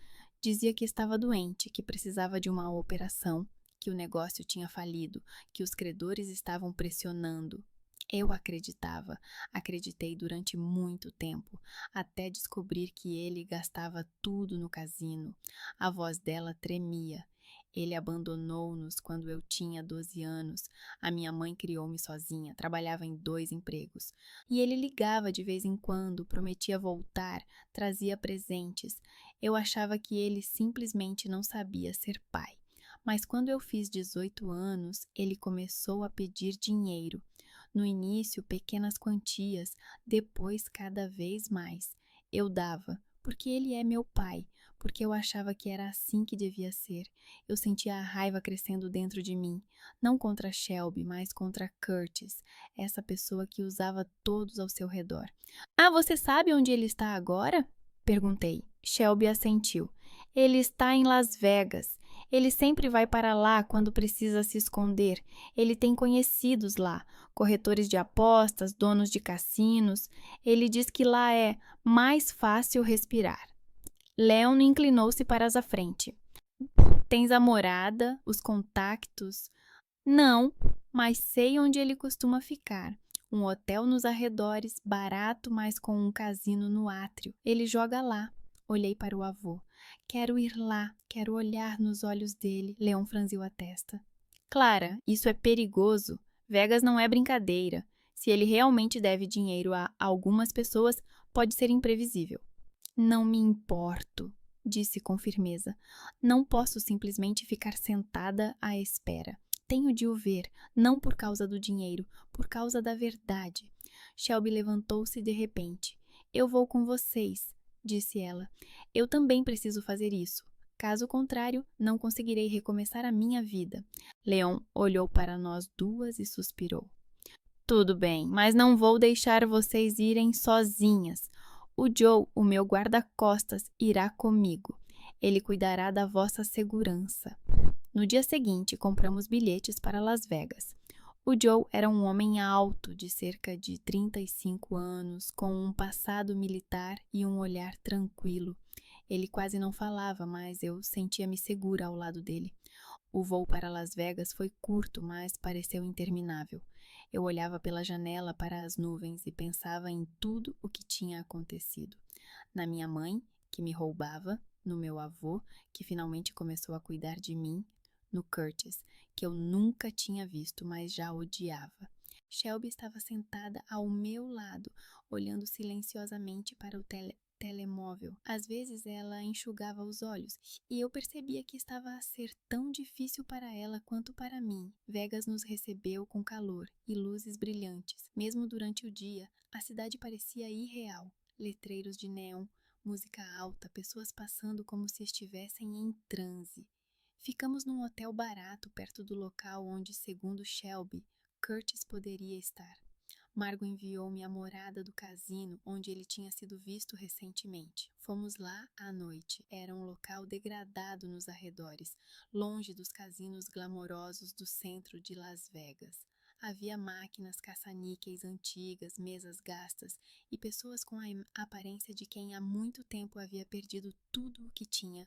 Dizia que estava doente, que precisava de uma operação, que o negócio tinha falido, que os credores estavam pressionando. Eu acreditava, acreditei durante muito tempo, até descobrir que ele gastava tudo no cassino. A voz dela tremia. Ele abandonou-nos quando eu tinha 12 anos. A minha mãe criou-me sozinha, trabalhava em 2 empregos. E ele ligava de vez em quando, prometia voltar, trazia presentes. Eu achava que ele simplesmente não sabia ser pai. Mas quando eu fiz 18 anos, ele começou a pedir dinheiro. No início, pequenas quantias, depois cada vez mais. Eu dava, porque ele é meu pai, porque eu achava que era assim que devia ser. Eu sentia a raiva crescendo dentro de mim, não contra Shelby, mas contra Curtis, essa pessoa que usava todos ao seu redor. Ah, você sabe onde ele está agora? Perguntei. Shelby assentiu. Ele está em Las Vegas. Ele sempre vai para lá quando precisa se esconder. Ele tem conhecidos lá, corretores de apostas, donos de cassinos. Ele diz que lá é mais fácil respirar. Leon inclinou-se para a frente. Tens a morada, os contactos? Não, mas sei onde ele costuma ficar. Um hotel nos arredores, barato, mas com um cassino no átrio. Ele joga lá. Olhei para o avô. Quero ir lá, quero olhar nos olhos dele. Leon franziu a testa. Clara, isso é perigoso. Vegas não é brincadeira. Se ele realmente deve dinheiro a algumas pessoas, pode ser imprevisível. Não me importo, disse com firmeza. Não posso simplesmente ficar sentada à espera. Tenho de o ver, não por causa do dinheiro, por causa da verdade. Shelby levantou-se de repente. Eu vou com vocês, disse ela. Eu também preciso fazer isso. Caso contrário, não conseguirei recomeçar a minha vida. Leon olhou para nós duas e suspirou. Tudo bem, mas não vou deixar vocês irem sozinhas. O Joe, o meu guarda-costas, irá comigo. Ele cuidará da vossa segurança. No dia seguinte, compramos bilhetes para Las Vegas. O Joe era um homem alto, de cerca de 35 anos, com um passado militar e um olhar tranquilo. Ele quase não falava, mas eu sentia-me segura ao lado dele. O voo para Las Vegas foi curto, mas pareceu interminável. Eu olhava pela janela para as nuvens e pensava em tudo o que tinha acontecido. Na minha mãe, que me roubava, no meu avô, que finalmente começou a cuidar de mim, no Curtis, que eu nunca tinha visto, mas já odiava. Shelby estava sentada ao meu lado, olhando silenciosamente para o telemóvel. Às vezes ela enxugava os olhos e eu percebia que estava a ser tão difícil para ela quanto para mim. Vegas nos recebeu com calor e luzes brilhantes. Mesmo durante o dia, a cidade parecia irreal. Letreiros de neon, música alta, pessoas passando como se estivessem em transe. Ficamos num hotel barato perto do local onde, segundo Shelby, Curtis poderia estar. Margot enviou-me a morada do cassino onde ele tinha sido visto recentemente. Fomos lá à noite. Era um local degradado nos arredores, longe dos cassinos glamourosos do centro de Las Vegas. Havia máquinas caça-níqueis antigas, mesas gastas e pessoas com a aparência de quem há muito tempo havia perdido tudo o que tinha.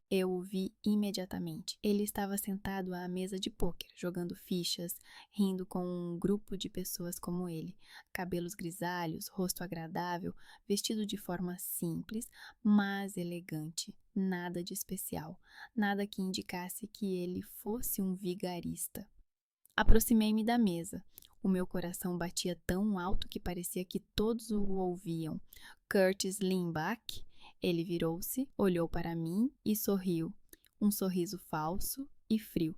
Eu o vi imediatamente. Ele estava sentado à mesa de pôquer, jogando fichas, rindo com um grupo de pessoas como ele. Cabelos grisalhos, rosto agradável, vestido de forma simples, mas elegante. Nada de especial, nada que indicasse que ele fosse um vigarista. Aproximei-me da mesa. O meu coração batia tão alto que parecia que todos o ouviam. Curtis Limbach. Ele virou-se, olhou para mim e sorriu. Um sorriso falso e frio.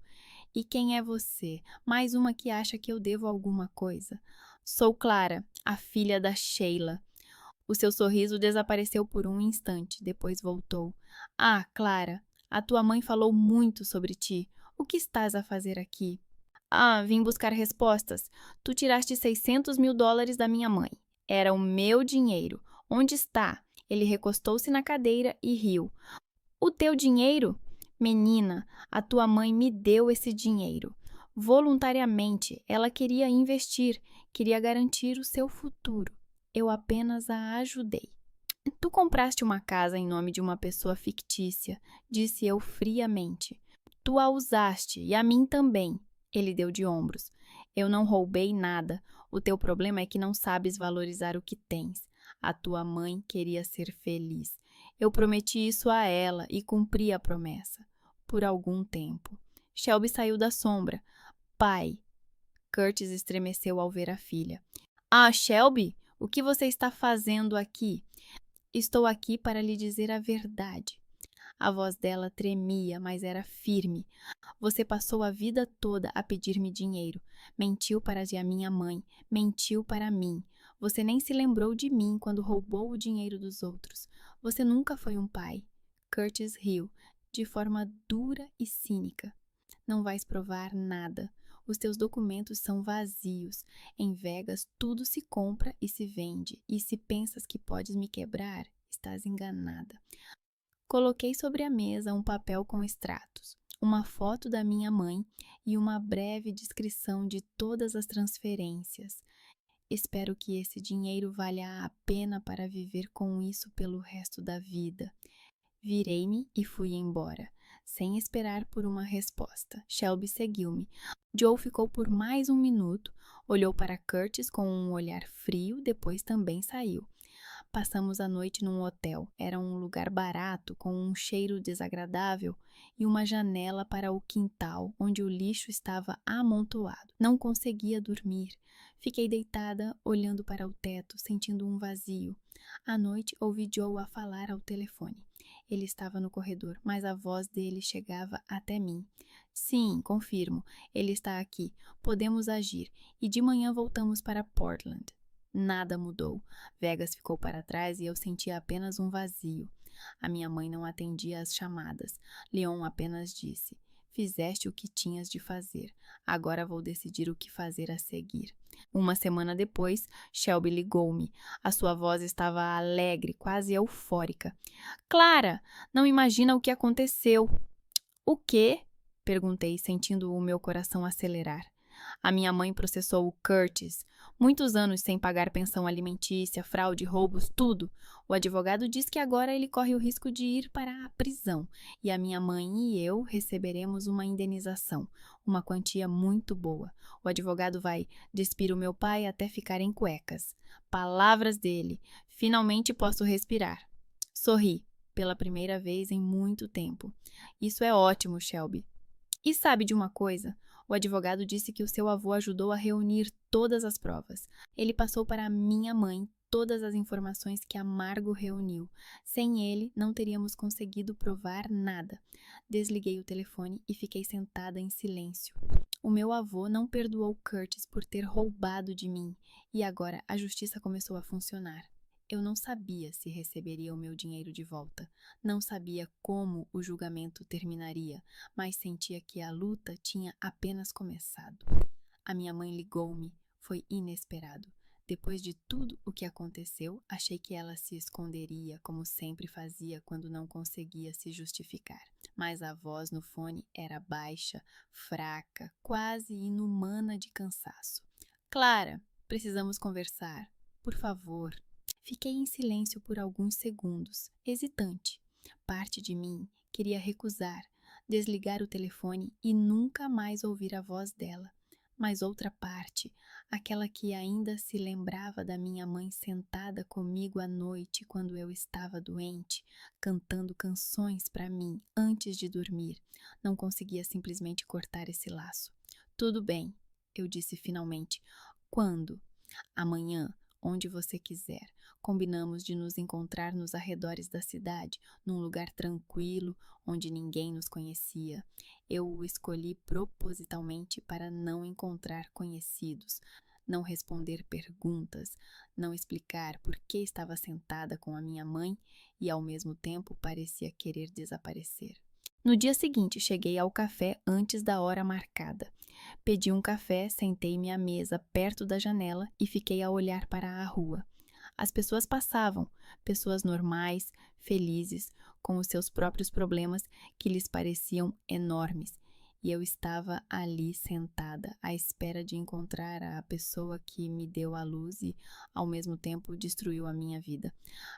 E quem é você? Mais uma que acha que eu devo alguma coisa. Sou Clara, a filha da Sheila. O seu sorriso desapareceu por um instante, depois voltou. Ah, Clara, a tua mãe falou muito sobre ti. O que estás a fazer aqui? Ah, vim buscar respostas. Tu tiraste 600 mil dólares da minha mãe. Era o meu dinheiro. Onde está? Ele recostou-se na cadeira e riu. O teu dinheiro? Menina, a tua mãe me deu esse dinheiro. Voluntariamente, ela queria investir, queria garantir o seu futuro. Eu apenas a ajudei. Tu compraste uma casa em nome de uma pessoa fictícia, disse eu friamente. Tu a usaste e a mim também. Ele deu de ombros. Eu não roubei nada. O teu problema é que não sabes valorizar o que tens. A tua mãe queria ser feliz. Eu prometi isso a ela e cumpri a promessa. Por algum tempo. Shelby saiu da sombra. Pai. Curtis estremeceu ao ver a filha. Ah, Shelby, o que você está fazendo aqui? Estou aqui para lhe dizer a verdade. A voz dela tremia, mas era firme. Você passou a vida toda a pedir-me dinheiro. Mentiu para a minha mãe. Mentiu para mim. Você nem se lembrou de mim quando roubou o dinheiro dos outros. Você nunca foi um pai. Curtis riu, de forma dura e cínica. Não vais provar nada. Os teus documentos são vazios. Em Vegas, tudo se compra e se vende. E se pensas que podes me quebrar, estás enganada. Coloquei sobre a mesa um papel com extratos, uma foto da minha mãe e uma breve descrição de todas as transferências. Espero que esse dinheiro valha a pena para viver com isso pelo resto da vida. Virei-me e fui embora, sem esperar por uma resposta. Shelby seguiu-me. Joe ficou por mais um minuto, olhou para Curtis com um olhar frio, depois também saiu. Passamos a noite num hotel. Era um lugar barato, com um cheiro desagradável e uma janela para o quintal, onde o lixo estava amontoado. Não conseguia dormir. Fiquei deitada, olhando para o teto, sentindo um vazio. À noite, ouvi Joe a falar ao telefone. Ele estava no corredor, mas a voz dele chegava até mim. Sim, confirmo. Ele está aqui. Podemos agir. E de manhã voltamos para Portland. Nada mudou. Vegas ficou para trás e eu sentia apenas um vazio. A minha mãe não atendia às chamadas. Leon apenas disse: Fizeste o que tinhas de fazer. Agora vou decidir o que fazer a seguir. Uma semana depois, Shelby ligou-me. A sua voz estava alegre, quase eufórica. Clara, não imagina o que aconteceu. O quê? Perguntei, sentindo o meu coração acelerar. A minha mãe processou o Curtis. Muitos anos sem pagar pensão alimentícia, fraude, roubos, tudo. O advogado diz que agora ele corre o risco de ir para a prisão. E a minha mãe e eu receberemos uma indenização, uma quantia muito boa. O advogado vai despir o meu pai até ficar em cuecas. Palavras dele. Finalmente posso respirar. Sorri, pela primeira vez em muito tempo. Isso é ótimo, Shelby. E sabe de uma coisa? O advogado disse que o seu avô ajudou a reunir todas as provas. Ele passou para a minha mãe todas as informações que a Margo reuniu. Sem ele, não teríamos conseguido provar nada. Desliguei o telefone e fiquei sentada em silêncio. O meu avô não perdoou Curtis por ter roubado de mim, e agora a justiça começou a funcionar. Eu não sabia se receberia o meu dinheiro de volta. Não sabia como o julgamento terminaria, mas sentia que a luta tinha apenas começado. A minha mãe ligou-me. Foi inesperado. Depois de tudo o que aconteceu, achei que ela se esconderia, como sempre fazia quando não conseguia se justificar. Mas a voz no fone era baixa, fraca, quase inumana de cansaço. Clara, precisamos conversar. Por favor. Fiquei em silêncio por alguns segundos, hesitante. Parte de mim queria recusar, desligar o telefone e nunca mais ouvir a voz dela. Mas outra parte, aquela que ainda se lembrava da minha mãe sentada comigo à noite quando eu estava doente, cantando canções para mim antes de dormir, não conseguia simplesmente cortar esse laço. Tudo bem, eu disse finalmente. Quando? Amanhã, onde você quiser. Combinamos de nos encontrar nos arredores da cidade, num lugar tranquilo, onde ninguém nos conhecia. Eu o escolhi propositalmente para não encontrar conhecidos, não responder perguntas, não explicar por que estava sentada com a minha mãe e ao mesmo tempo parecia querer desaparecer. No dia seguinte, cheguei ao café antes da hora marcada. Pedi um café, sentei-me à mesa perto da janela e fiquei a olhar para a rua. As pessoas passavam, pessoas normais, felizes, com os seus próprios problemas que lhes pareciam enormes. E eu estava ali sentada, à espera de encontrar a pessoa que me deu a luz e, ao mesmo tempo, destruiu a minha vida.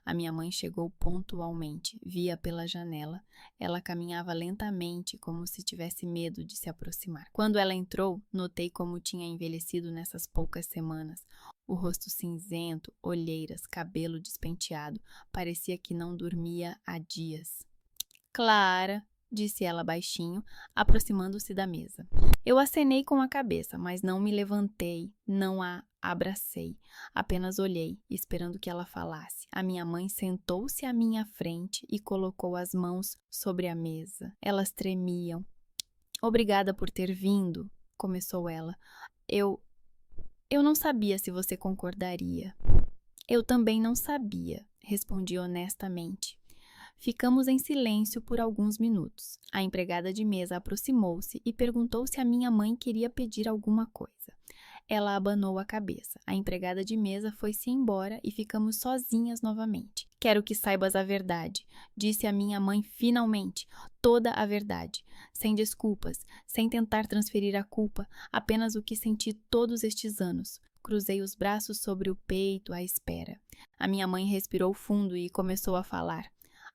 A minha mãe chegou pontualmente, via pela janela. Ela caminhava lentamente, como se tivesse medo de se aproximar. Quando ela entrou, notei como tinha envelhecido nessas poucas semanas. O rosto cinzento, olheiras, cabelo despenteado, parecia que não dormia há dias. Clara, disse ela baixinho, aproximando-se da mesa. Eu acenei com a cabeça, mas não me levantei, não a abracei. Apenas olhei, esperando que ela falasse. A minha mãe sentou-se à minha frente e colocou as mãos sobre a mesa. Elas tremiam. Obrigada por ter vindo, começou ela. Eu não sabia se você concordaria. Eu também não sabia, respondi honestamente. Ficamos em silêncio por alguns minutos. A empregada de mesa aproximou-se e perguntou se a minha mãe queria pedir alguma coisa. Ela abanou a cabeça. A empregada de mesa foi-se embora e ficamos sozinhas novamente. Quero que saibas a verdade, disse a minha mãe finalmente, toda a verdade, sem desculpas, sem tentar transferir a culpa, apenas o que senti todos estes anos. Cruzei os braços sobre o peito à espera. A minha mãe respirou fundo e começou a falar.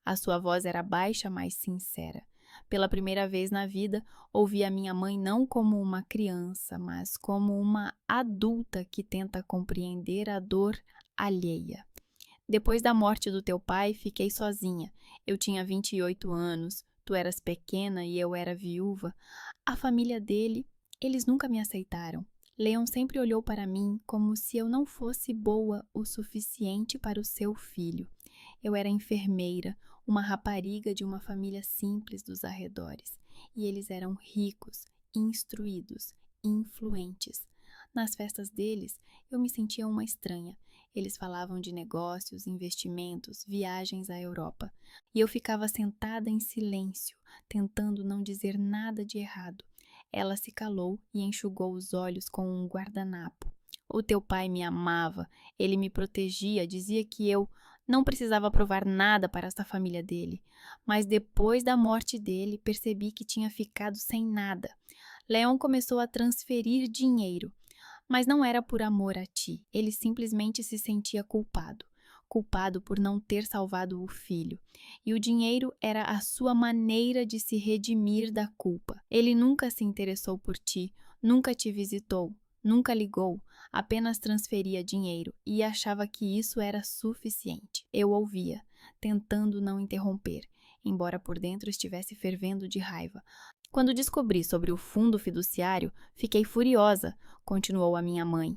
A sua voz era baixa, mas sincera. Pela primeira vez na vida, ouvi a minha mãe não como uma criança, mas como uma adulta que tenta compreender a dor alheia. Depois da morte do teu pai, fiquei sozinha. Eu tinha 28 anos, tu eras pequena e eu era viúva. A família dele, eles nunca me aceitaram. Leon sempre olhou para mim como se eu não fosse boa o suficiente para o seu filho. Eu era enfermeira, uma rapariga de uma família simples dos arredores, e eles eram ricos, instruídos, influentes. Nas festas deles, eu me sentia uma estranha. Eles falavam de negócios, investimentos, viagens à Europa, e eu ficava sentada em silêncio, tentando não dizer nada de errado. Ela se calou e enxugou os olhos com um guardanapo. O teu pai me amava, ele me protegia, dizia que eu não precisava provar nada para esta família dele. Mas depois da morte dele, percebi que tinha ficado sem nada. Leon começou a transferir dinheiro, mas não era por amor a ti. Ele simplesmente se sentia culpado. Culpado por não ter salvado o filho. E o dinheiro era a sua maneira de se redimir da culpa. Ele nunca se interessou por ti, nunca te visitou, nunca ligou, apenas transferia dinheiro e achava que isso era suficiente. Eu ouvia, tentando não interromper, embora por dentro estivesse fervendo de raiva. Quando descobri sobre o fundo fiduciário, fiquei furiosa, continuou a minha mãe.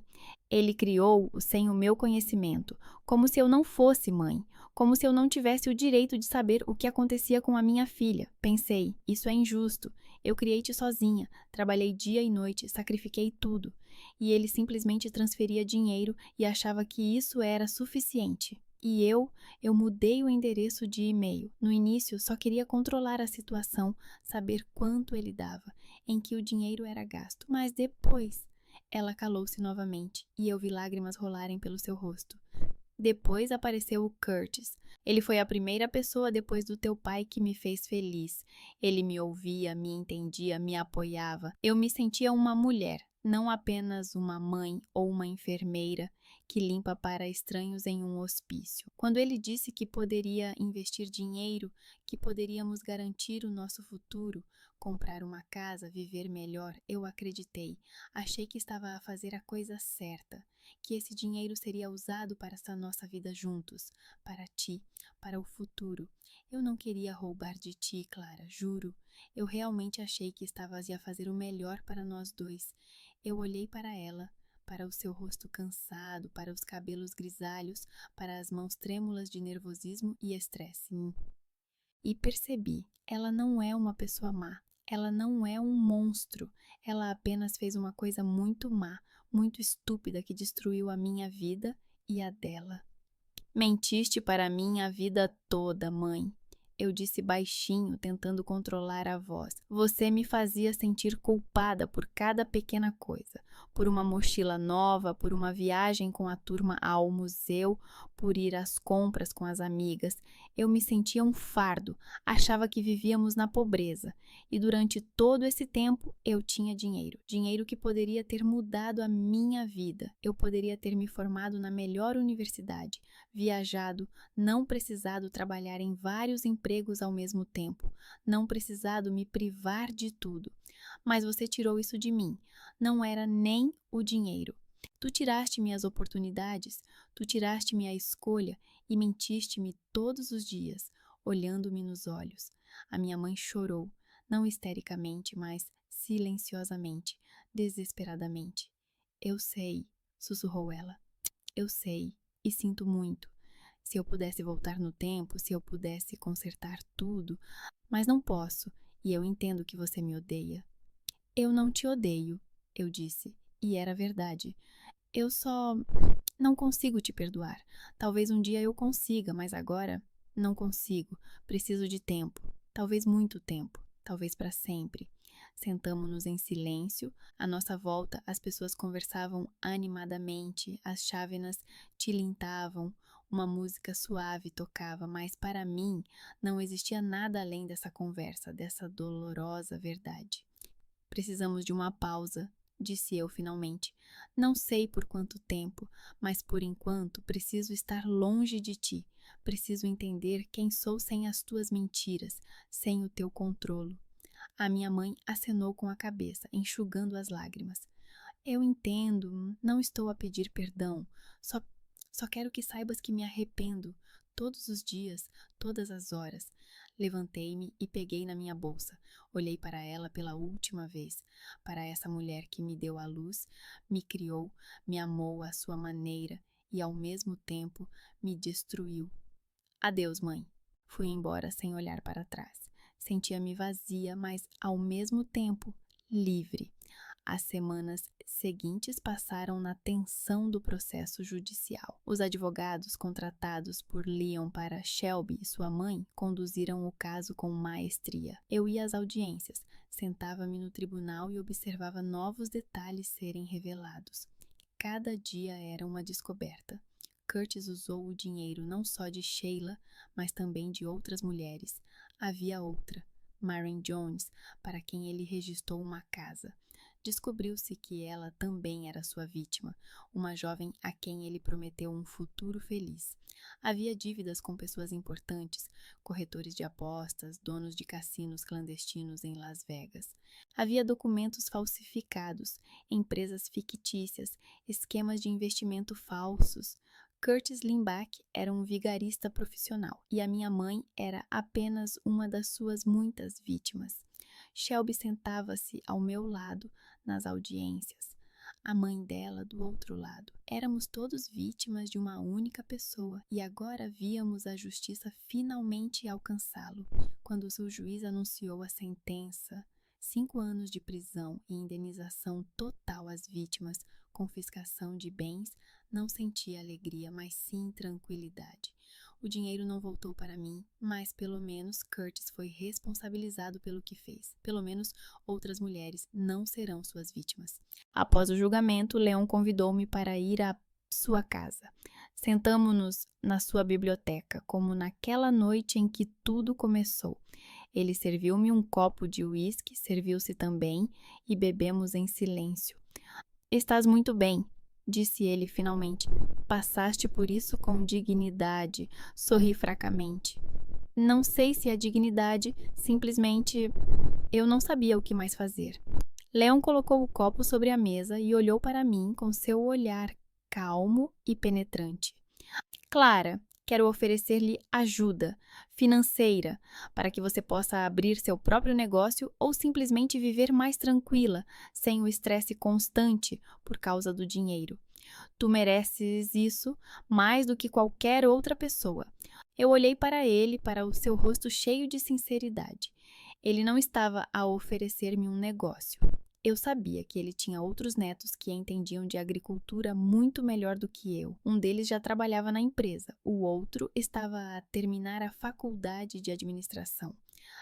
Ele criou-o sem o meu conhecimento, como se eu não fosse mãe, como se eu não tivesse o direito de saber o que acontecia com a minha filha. Pensei, isso é injusto. Eu criei-te sozinha, trabalhei dia e noite, sacrifiquei tudo. E ele simplesmente transferia dinheiro e achava que isso era suficiente. E eu mudei o endereço de e-mail. No início, só queria controlar a situação, saber quanto ele dava, em que o dinheiro era gasto. Mas depois, ela calou-se novamente e eu vi lágrimas rolarem pelo seu rosto. Depois apareceu o Curtis. Ele foi a primeira pessoa depois do teu pai que me fez feliz. Ele me ouvia, me entendia, me apoiava. Eu me sentia uma mulher, não apenas uma mãe ou uma enfermeira que limpa para estranhos em um hospício. Quando ele disse que poderia investir dinheiro, que poderíamos garantir o nosso futuro, comprar uma casa, viver melhor, eu acreditei. Achei que estava a fazer a coisa certa, que esse dinheiro seria usado para essa nossa vida juntos, para ti, para o futuro. Eu não queria roubar de ti, Clara, juro. Eu realmente achei que estavas a fazer o melhor para nós dois. Eu olhei para ela, para o seu rosto cansado, para os cabelos grisalhos, para as mãos trêmulas de nervosismo e estresse. E percebi, ela não é uma pessoa má, ela não é um monstro, ela apenas fez uma coisa muito má, muito estúpida que destruiu a minha vida e a dela. Mentiste para mim a vida toda, mãe. Eu disse baixinho, tentando controlar a voz. Você me fazia sentir culpada por cada pequena coisa. Por uma mochila nova, por uma viagem com a turma ao museu, por ir às compras com as amigas. Eu me sentia um fardo, achava que vivíamos na pobreza. E durante todo esse tempo eu tinha dinheiro. Dinheiro que poderia ter mudado a minha vida. Eu poderia ter me formado na melhor universidade, viajado, não precisado trabalhar em vários empregos ao mesmo tempo, não precisado me privar de tudo. Mas você tirou isso de mim. Não era nem o dinheiro. Tu tiraste-me as oportunidades, tu tiraste-me a escolha e mentiste-me todos os dias, olhando-me nos olhos. A minha mãe chorou, não histericamente, mas silenciosamente, desesperadamente. Eu sei, sussurrou ela. Eu sei. E sinto muito. Se eu pudesse voltar no tempo, se eu pudesse consertar tudo, mas não posso, e eu entendo que você me odeia. Eu não te odeio, eu disse, e era verdade. Eu só não consigo te perdoar. Talvez um dia eu consiga, mas agora não consigo. Preciso de tempo, talvez muito tempo, talvez para sempre. Sentamo-nos em silêncio. À nossa volta, as pessoas conversavam animadamente, as chávenas tilintavam, uma música suave tocava, mas para mim não existia nada além dessa conversa, dessa dolorosa verdade. Precisamos de uma pausa, disse eu finalmente. Não sei por quanto tempo, mas por enquanto preciso estar longe de ti. Preciso entender quem sou sem as tuas mentiras, sem o teu controlo. A minha mãe acenou com a cabeça, enxugando as lágrimas. Eu entendo, não estou a pedir perdão. Só quero que saibas que me arrependo. Todos os dias, todas as horas. Levantei-me e peguei na minha bolsa. Olhei para ela pela última vez. Para essa mulher que me deu a luz, me criou, me amou à sua maneira e, ao mesmo tempo, me destruiu. Adeus, mãe. Fui embora sem olhar para trás. Sentia-me vazia, mas, ao mesmo tempo, livre. As semanas seguintes passaram na tensão do processo judicial. Os advogados contratados por Leon para Shelby e sua mãe conduziram o caso com maestria. Eu ia às audiências, sentava-me no tribunal e observava novos detalhes serem revelados. Cada dia era uma descoberta. Curtis usou o dinheiro não só de Sheila, mas também de outras mulheres. Havia outra, Maren Jones, para quem ele registrou uma casa. Descobriu-se que ela também era sua vítima, uma jovem a quem ele prometeu um futuro feliz. Havia dívidas com pessoas importantes, corretores de apostas, donos de cassinos clandestinos em Las Vegas. Havia documentos falsificados, empresas fictícias, esquemas de investimento falsos. Curtis Limbach era um vigarista profissional e a minha mãe era apenas uma das suas muitas vítimas. Shelby sentava-se ao meu lado nas audiências, a mãe dela do outro lado. Éramos todos vítimas de uma única pessoa e agora víamos a justiça finalmente alcançá-lo. Quando o juiz anunciou a sentença, 5 anos de prisão e indenização total às vítimas, confiscação de bens, não senti alegria, mas sim tranquilidade. O dinheiro não voltou para mim, mas pelo menos Curtis foi responsabilizado pelo que fez. Pelo menos outras mulheres não serão suas vítimas. Após o julgamento, Leon convidou-me para ir à sua casa. Sentamo-nos na sua biblioteca, como naquela noite em que tudo começou. Ele serviu-me um copo de uísque, serviu-se também, e bebemos em silêncio. Estás muito bem, disse ele finalmente. Passaste por isso com dignidade, sorri fracamente. Não sei se é dignidade, simplesmente eu não sabia o que mais fazer. Leon colocou o copo sobre a mesa e olhou para mim com seu olhar calmo e penetrante. Clara, Quero oferecer-lhe ajuda financeira para que você possa abrir seu próprio negócio ou simplesmente viver mais tranquila, sem o estresse constante por causa do dinheiro. Tu mereces isso mais do que qualquer outra pessoa. Eu olhei para ele, para o seu rosto cheio de sinceridade. Ele não estava a oferecer-me um negócio. Eu sabia que ele tinha outros netos que entendiam de agricultura muito melhor do que eu. Um deles já trabalhava na empresa, o outro estava a terminar a faculdade de administração.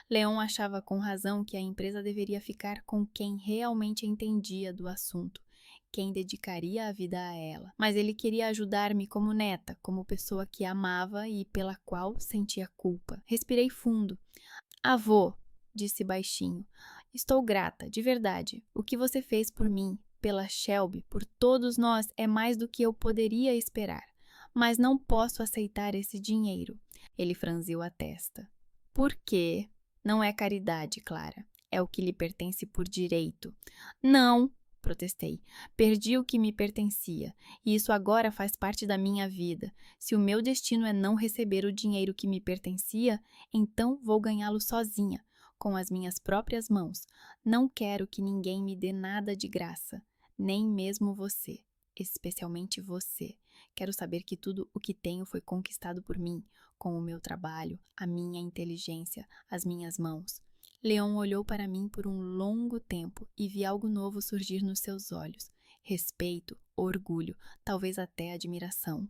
Leon achava com razão que a empresa deveria ficar com quem realmente entendia do assunto, quem dedicaria a vida a ela. Mas ele queria ajudar-me como neta, como pessoa que amava e pela qual sentia culpa. Respirei fundo. Avô, disse baixinho, estou grata, de verdade. O que você fez por mim, pela Shelby, por todos nós é mais do que eu poderia esperar. Mas não posso aceitar esse dinheiro. Ele franziu a testa. Por quê? Não é caridade, Clara. É o que lhe pertence por direito. Não, protestei. Perdi o que me pertencia, e isso agora faz parte da minha vida. Se o meu destino é não receber o dinheiro que me pertencia, então vou ganhá-lo sozinha, com as minhas próprias mãos. Não quero que ninguém me dê nada de graça, nem mesmo você, especialmente você. Quero saber que tudo o que tenho foi conquistado por mim, com o meu trabalho, a minha inteligência, as minhas mãos. Leon olhou para mim por um longo tempo e vi algo novo surgir nos seus olhos. Respeito, orgulho, talvez até admiração.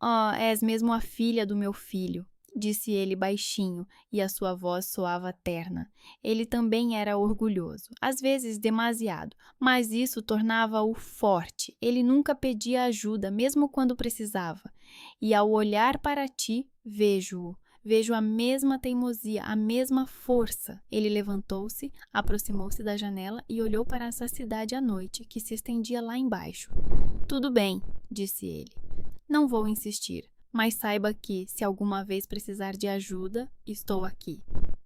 Oh, és mesmo a filha do meu filho, disse ele baixinho, e a sua voz soava terna. Ele também era orgulhoso, às vezes demasiado, mas isso tornava-o forte. Ele nunca pedia ajuda, mesmo quando precisava. E ao olhar para ti, vejo-o. Vejo a mesma teimosia, a mesma força. Ele levantou-se, aproximou-se da janela e olhou para essa cidade à noite, que se estendia lá embaixo. Tudo bem, disse ele. Não vou insistir, mas saiba que, se alguma vez precisar de ajuda, estou aqui.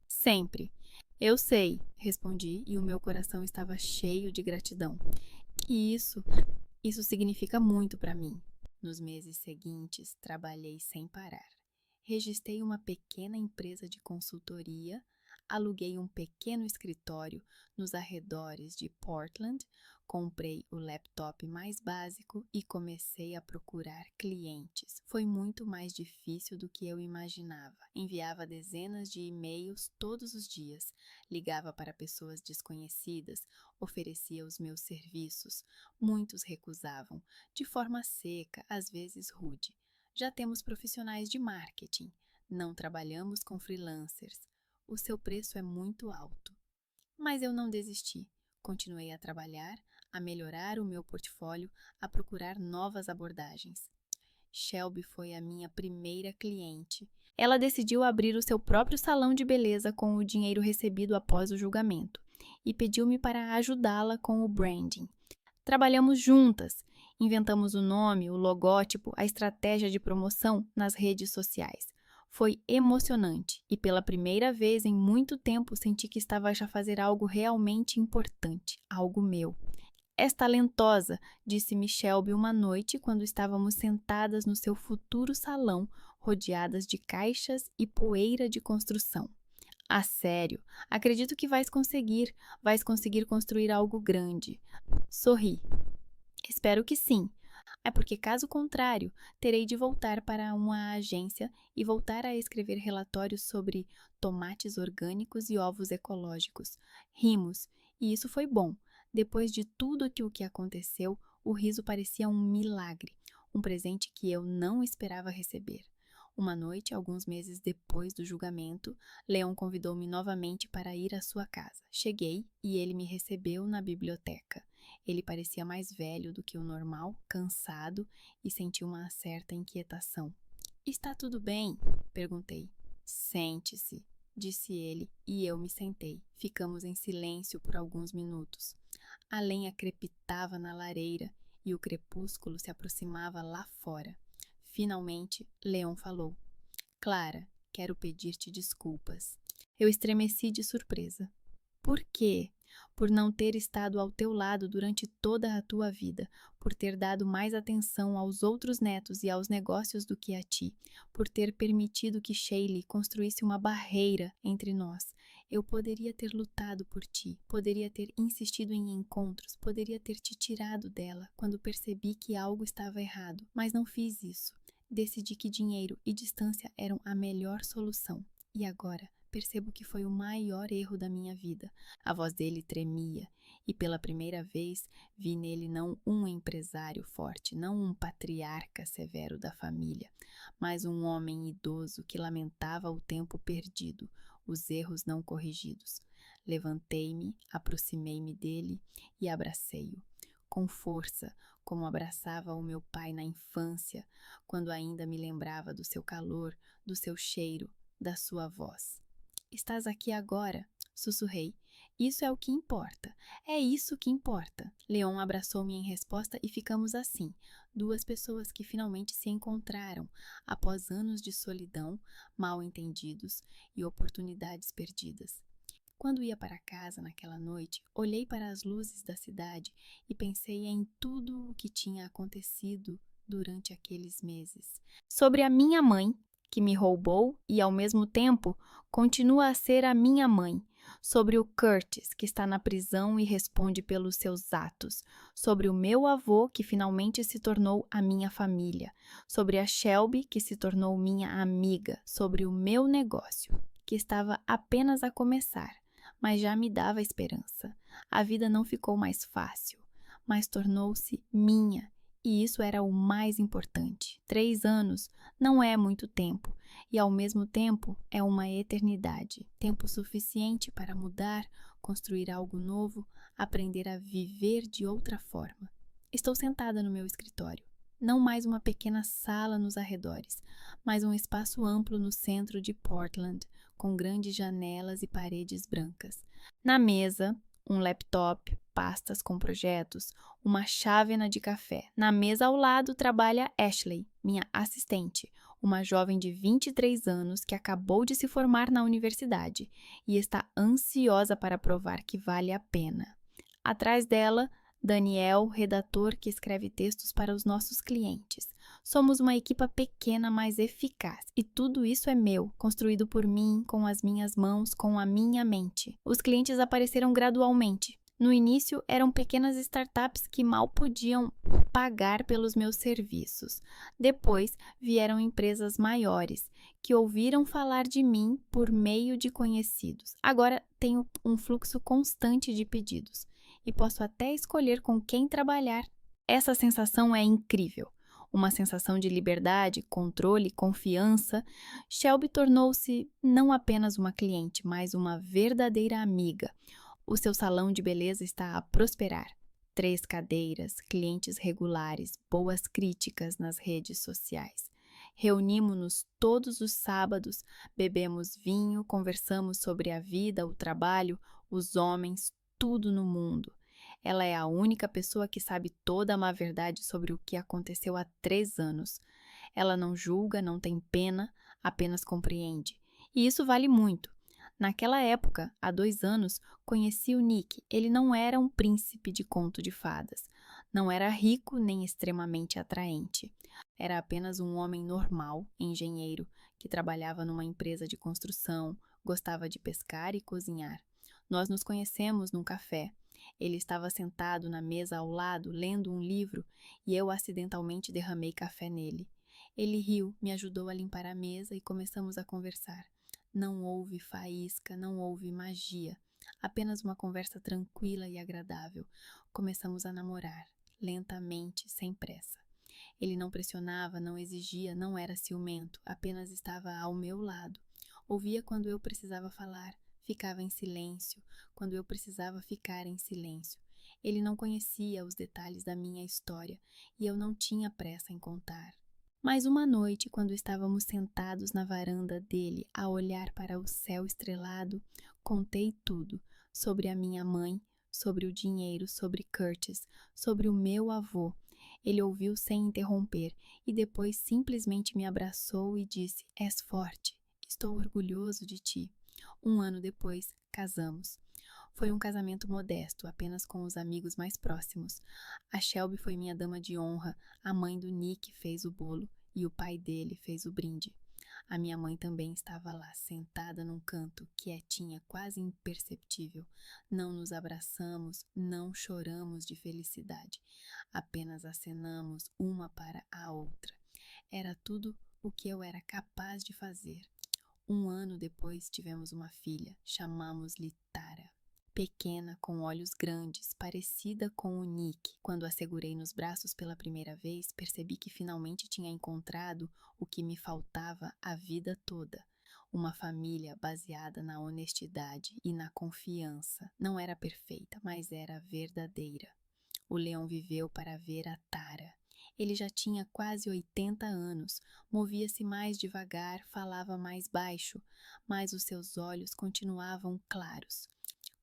Sempre. Eu sei, respondi, e o meu coração estava cheio de gratidão. E isso significa muito para mim. Nos meses seguintes, trabalhei sem parar. Registrei uma pequena empresa de consultoria, aluguei um pequeno escritório nos arredores de Portland, comprei o laptop mais básico e comecei a procurar clientes. Foi muito mais difícil do que eu imaginava. Enviava dezenas de e-mails todos os dias, ligava para pessoas desconhecidas, oferecia os meus serviços. Muitos recusavam, de forma seca, às vezes rude. Já temos profissionais de marketing. Não trabalhamos com freelancers. O seu preço é muito alto. Mas eu não desisti. Continuei a trabalhar, a melhorar o meu portfólio, a procurar novas abordagens. Shelby foi a minha primeira cliente. Ela decidiu abrir o seu próprio salão de beleza com o dinheiro recebido após o julgamento e pediu-me para ajudá-la com o branding. Trabalhamos juntas. Inventamos o nome, o logótipo, a estratégia de promoção nas redes sociais. Foi emocionante e pela primeira vez em muito tempo senti que estava a fazer algo realmente importante, algo meu. És talentosa, disse-me Shelby uma noite quando estávamos sentadas no seu futuro salão, rodeadas de caixas e poeira de construção. Ah, sério, acredito que vais conseguir construir algo grande. Sorri. Espero que sim. É porque, caso contrário, terei de voltar para uma agência e voltar a escrever relatórios sobre tomates orgânicos e ovos ecológicos. Rimos, e isso foi bom. Depois de tudo o que aconteceu, o riso parecia um milagre, um presente que eu não esperava receber. Uma noite, alguns meses depois do julgamento, Leon convidou-me novamente para ir à sua casa. Cheguei e ele me recebeu na biblioteca. Ele parecia mais velho do que o normal, cansado, e senti uma certa inquietação. Está tudo bem? Perguntei. Sente-se, disse ele, e eu me sentei. Ficamos em silêncio por alguns minutos. A lenha crepitava na lareira e o crepúsculo se aproximava lá fora. Finalmente, Leon falou. Clara, quero pedir-te desculpas. Eu estremeci de surpresa. Por quê? por não ter estado ao teu lado durante toda a tua vida, por ter dado mais atenção aos outros netos e aos negócios do que a ti, por ter permitido que Shaylee construísse uma barreira entre nós. Eu poderia ter lutado por ti, poderia ter insistido em encontros, poderia ter te tirado dela quando percebi que algo estava errado, mas não fiz isso. Decidi que dinheiro e distância eram a melhor solução. E agora percebo que foi o maior erro da minha vida. A voz dele tremia e pela primeira vez vi nele não um empresário forte, não um patriarca severo da família, mas um homem idoso que lamentava o tempo perdido, os erros não corrigidos. Levantei-me, aproximei-me dele e abracei-o, com força, como abraçava o meu pai na infância, quando ainda me lembrava do seu calor, do seu cheiro, da sua voz. Estás aqui agora, sussurrei. Isso é o que importa. É isso que importa. Leon abraçou-me em resposta e ficamos assim, duas pessoas que finalmente se encontraram após anos de solidão, mal-entendidos e oportunidades perdidas. Quando ia para casa naquela noite, olhei para as luzes da cidade e pensei em tudo o que tinha acontecido durante aqueles meses. Sobre a minha mãe, que me roubou e, ao mesmo tempo, continua a ser a minha mãe. Sobre o Curtis, que está na prisão e responde pelos seus atos. Sobre o meu avô, que finalmente se tornou a minha família. Sobre a Shelby, que se tornou minha amiga. Sobre o meu negócio, que estava apenas a começar, mas já me dava esperança. A vida não ficou mais fácil, mas tornou-se minha, e isso era o mais importante. 3 anos não é muito tempo, e ao mesmo tempo é uma eternidade. Tempo suficiente para mudar, construir algo novo, aprender a viver de outra forma. Estou sentada no meu escritório. Não mais uma pequena sala nos arredores, mas um espaço amplo no centro de Portland, com grandes janelas e paredes brancas. Na mesa, um laptop, pastas com projetos, uma chávena de café. Na mesa ao lado trabalha Ashley, minha assistente, uma jovem de 23 anos que acabou de se formar na universidade e está ansiosa para provar que vale a pena. Atrás dela, Daniel, redator que escreve textos para os nossos clientes. Somos uma equipa pequena, mas eficaz. E tudo isso é meu, construído por mim, com as minhas mãos, com a minha mente. Os clientes apareceram gradualmente. No início, eram pequenas startups que mal podiam pagar pelos meus serviços. Depois, vieram empresas maiores, que ouviram falar de mim por meio de conhecidos. Agora, tenho um fluxo constante de pedidos e posso até escolher com quem trabalhar. Essa sensação é incrível. Uma sensação de liberdade, controle, confiança. Shelby tornou-se não apenas uma cliente, mas uma verdadeira amiga. O seu salão de beleza está a prosperar. 3 cadeiras, clientes regulares, boas críticas nas redes sociais. Reunimos-nos todos os sábados, bebemos vinho, conversamos sobre a vida, o trabalho, os homens, tudo no mundo. Ela é a única pessoa que sabe toda a má verdade sobre o que aconteceu há 3 anos. Ela não julga, não tem pena, apenas compreende. E isso vale muito. Naquela época, há 2 anos, conheci o Nick. Ele não era um príncipe de conto de fadas. Não era rico nem extremamente atraente. Era apenas um homem normal, engenheiro, que trabalhava numa empresa de construção, gostava de pescar e cozinhar. Nós nos conhecemos num café. Ele estava sentado na mesa ao lado, lendo um livro, e eu acidentalmente derramei café nele. Ele riu, me ajudou a limpar a mesa e começamos a conversar. Não houve faísca, não houve magia, apenas uma conversa tranquila e agradável. Começamos a namorar, lentamente, sem pressa. Ele não pressionava, não exigia, não era ciumento, apenas estava ao meu lado. Ouvia quando eu precisava falar. Ficava em silêncio, quando eu precisava ficar em silêncio. Ele não conhecia os detalhes da minha história e eu não tinha pressa em contar. Mas uma noite, quando estávamos sentados na varanda dele a olhar para o céu estrelado, contei tudo sobre a minha mãe, sobre o dinheiro, sobre Curtis, sobre o meu avô. Ele ouviu sem interromper e depois simplesmente me abraçou e disse: "És forte, estou orgulhoso de ti." 1 ano depois, casamos. Foi um casamento modesto, apenas com os amigos mais próximos. A Shelby foi minha dama de honra, a mãe do Nick fez o bolo e o pai dele fez o brinde. A minha mãe também estava lá, sentada num canto, quietinha, quase imperceptível. Não nos abraçamos, não choramos de felicidade. Apenas acenamos uma para a outra. Era tudo o que eu era capaz de fazer. 1 ano depois tivemos uma filha, chamamos-lhe Tara. Pequena, com olhos grandes, parecida com o Nick. Quando a segurei nos braços pela primeira vez, percebi que finalmente tinha encontrado o que me faltava a vida toda. Uma família baseada na honestidade e na confiança. Não era perfeita, mas era verdadeira. O leão viveu para ver a Tara. Ele já tinha quase 80 anos, movia-se mais devagar, falava mais baixo, mas os seus olhos continuavam claros.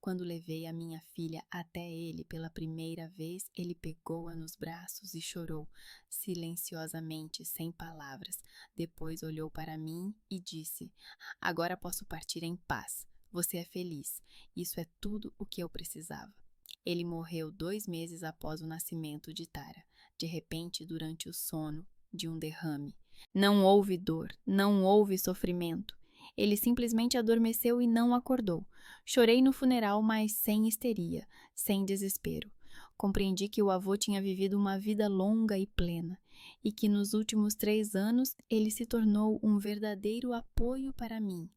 Quando levei a minha filha até ele pela primeira vez, ele pegou-a nos braços e chorou, silenciosamente, sem palavras. Depois olhou para mim e disse: "Agora posso partir em paz. Você é feliz. Isso é tudo o que eu precisava." Ele morreu 2 meses após o nascimento de Tara, de repente durante o sono, de um derrame. Não houve dor, não houve sofrimento. Ele simplesmente adormeceu e não acordou. Chorei no funeral, mas sem histeria, sem desespero. Compreendi que o avô tinha vivido uma vida longa e plena, e que nos últimos 3 anos ele se tornou um verdadeiro apoio para mim,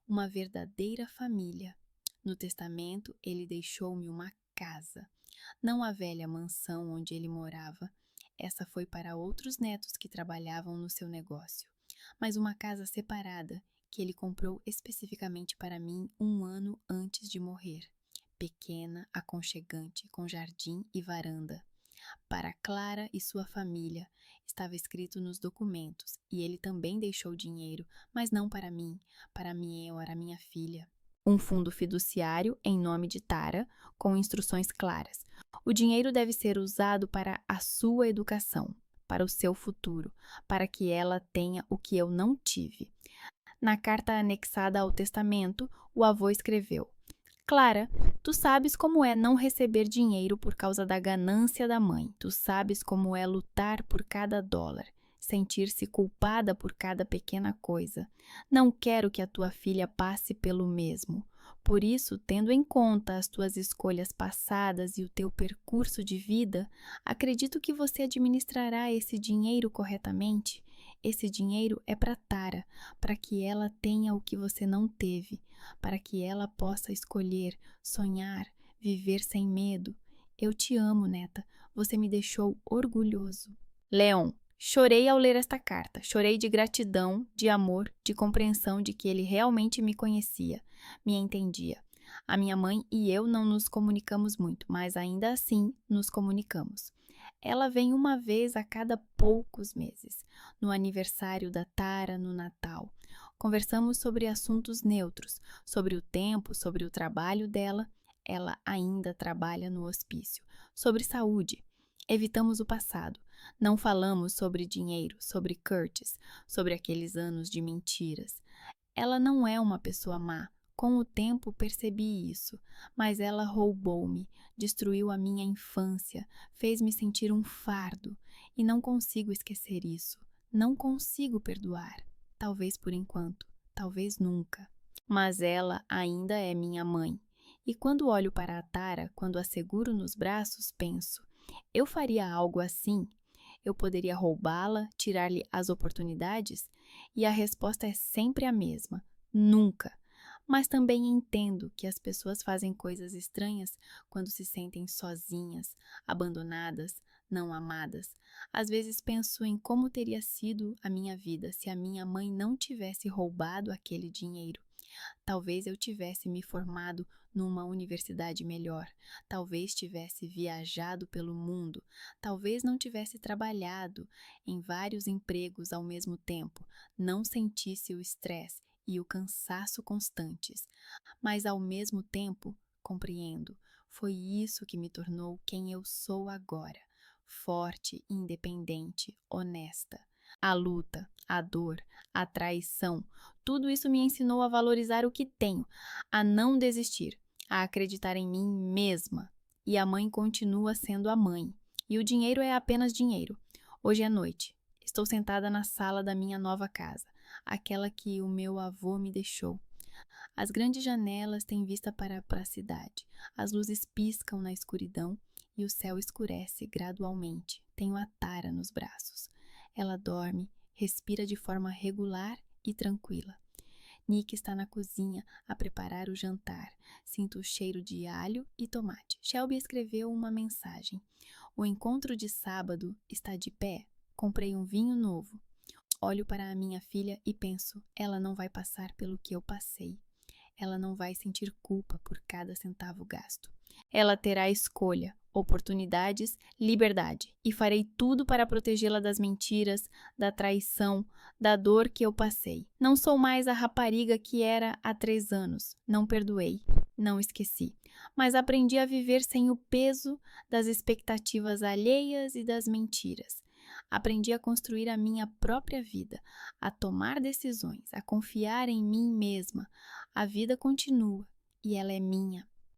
uma verdadeira família. No testamento, ele deixou-me uma casa. Não a velha mansão onde ele morava, essa foi para outros netos que trabalhavam no seu negócio, mas uma casa separada que ele comprou especificamente para mim 1 ano antes de morrer. Pequena, aconchegante, com jardim e varanda. Para Clara e sua família, estava escrito nos documentos, e ele também deixou dinheiro, mas não para mim. Para mim, eu era minha filha. Um fundo fiduciário em nome de Tara, com instruções claras. O dinheiro deve ser usado para a sua educação, para o seu futuro, para que ela tenha o que eu não tive. Na carta anexada ao testamento, o avô escreveu: "Clara, tu sabes como é não receber dinheiro por causa da ganância da mãe. Tu sabes como é lutar por cada dólar, sentir-se culpada por cada pequena coisa. Não quero que a tua filha passe pelo mesmo. Por isso, tendo em conta as tuas escolhas passadas e o teu percurso de vida, acredito que você administrará esse dinheiro corretamente. Esse dinheiro é para Tara, para que ela tenha o que você não teve, para que ela possa escolher, sonhar, viver sem medo. Eu te amo, neta. Você me deixou orgulhoso." Leon, chorei ao ler esta carta. Chorei de gratidão, de amor, de compreensão de que ele realmente me conhecia, me entendia. A minha mãe e eu não nos comunicamos muito, mas ainda assim nos comunicamos. Ela vem uma vez a cada poucos meses, no aniversário da Tara, no Natal. Conversamos sobre assuntos neutros, sobre o tempo, sobre o trabalho dela. Ela ainda trabalha no hospício. Sobre saúde. Evitamos o passado. Não falamos sobre dinheiro, sobre Curtis, sobre aqueles anos de mentiras. Ela não é uma pessoa má. Com o tempo percebi isso, mas ela roubou-me, destruiu a minha infância, fez-me sentir um fardo, e não consigo esquecer isso. Não consigo perdoar. Talvez por enquanto, talvez nunca. Mas ela ainda é minha mãe. E quando olho para a Tara, quando a seguro nos braços, penso: eu faria algo assim? Eu poderia roubá-la, tirar-lhe as oportunidades? E a resposta é sempre a mesma: nunca. Mas também entendo que as pessoas fazem coisas estranhas quando se sentem sozinhas, abandonadas, não amadas. Às vezes penso em como teria sido a minha vida se a minha mãe não tivesse roubado aquele dinheiro. Talvez eu tivesse me formado numa universidade melhor, talvez tivesse viajado pelo mundo, talvez não tivesse trabalhado em vários empregos ao mesmo tempo, não sentisse o estresse e o cansaço constantes, mas ao mesmo tempo compreendo, foi isso que me tornou quem eu sou agora, forte, independente, honesta. A luta, a dor, a traição, tudo isso me ensinou a valorizar o que tenho, a não desistir. a acreditar em mim mesma. E a mãe continua sendo a mãe. E o dinheiro é apenas dinheiro. Hoje é noite. Estou sentada na sala da minha nova casa, aquela que o meu avô me deixou. As grandes janelas têm vista para a cidade. As luzes piscam na escuridão e o céu escurece gradualmente. Tenho a Tara nos braços. Ela dorme, respira de forma regular e tranquila. Nick está na cozinha a preparar o jantar. Sinto o cheiro de alho e tomate. Shelby escreveu uma mensagem. O encontro de sábado está de pé. Comprei um vinho novo. Olho para a minha filha e penso, ela não vai passar pelo que eu passei. Ela não vai sentir culpa por cada centavo gasto. Ela terá escolha, oportunidades, liberdade. E farei tudo para protegê-la das mentiras, da traição, da dor que eu passei. Não sou mais a rapariga que era há 3 anos. Não perdoei, não esqueci. Mas aprendi a viver sem o peso das expectativas alheias e das mentiras. Aprendi a construir a minha própria vida, a tomar decisões, a confiar em mim mesma. A vida continua e ela é minha.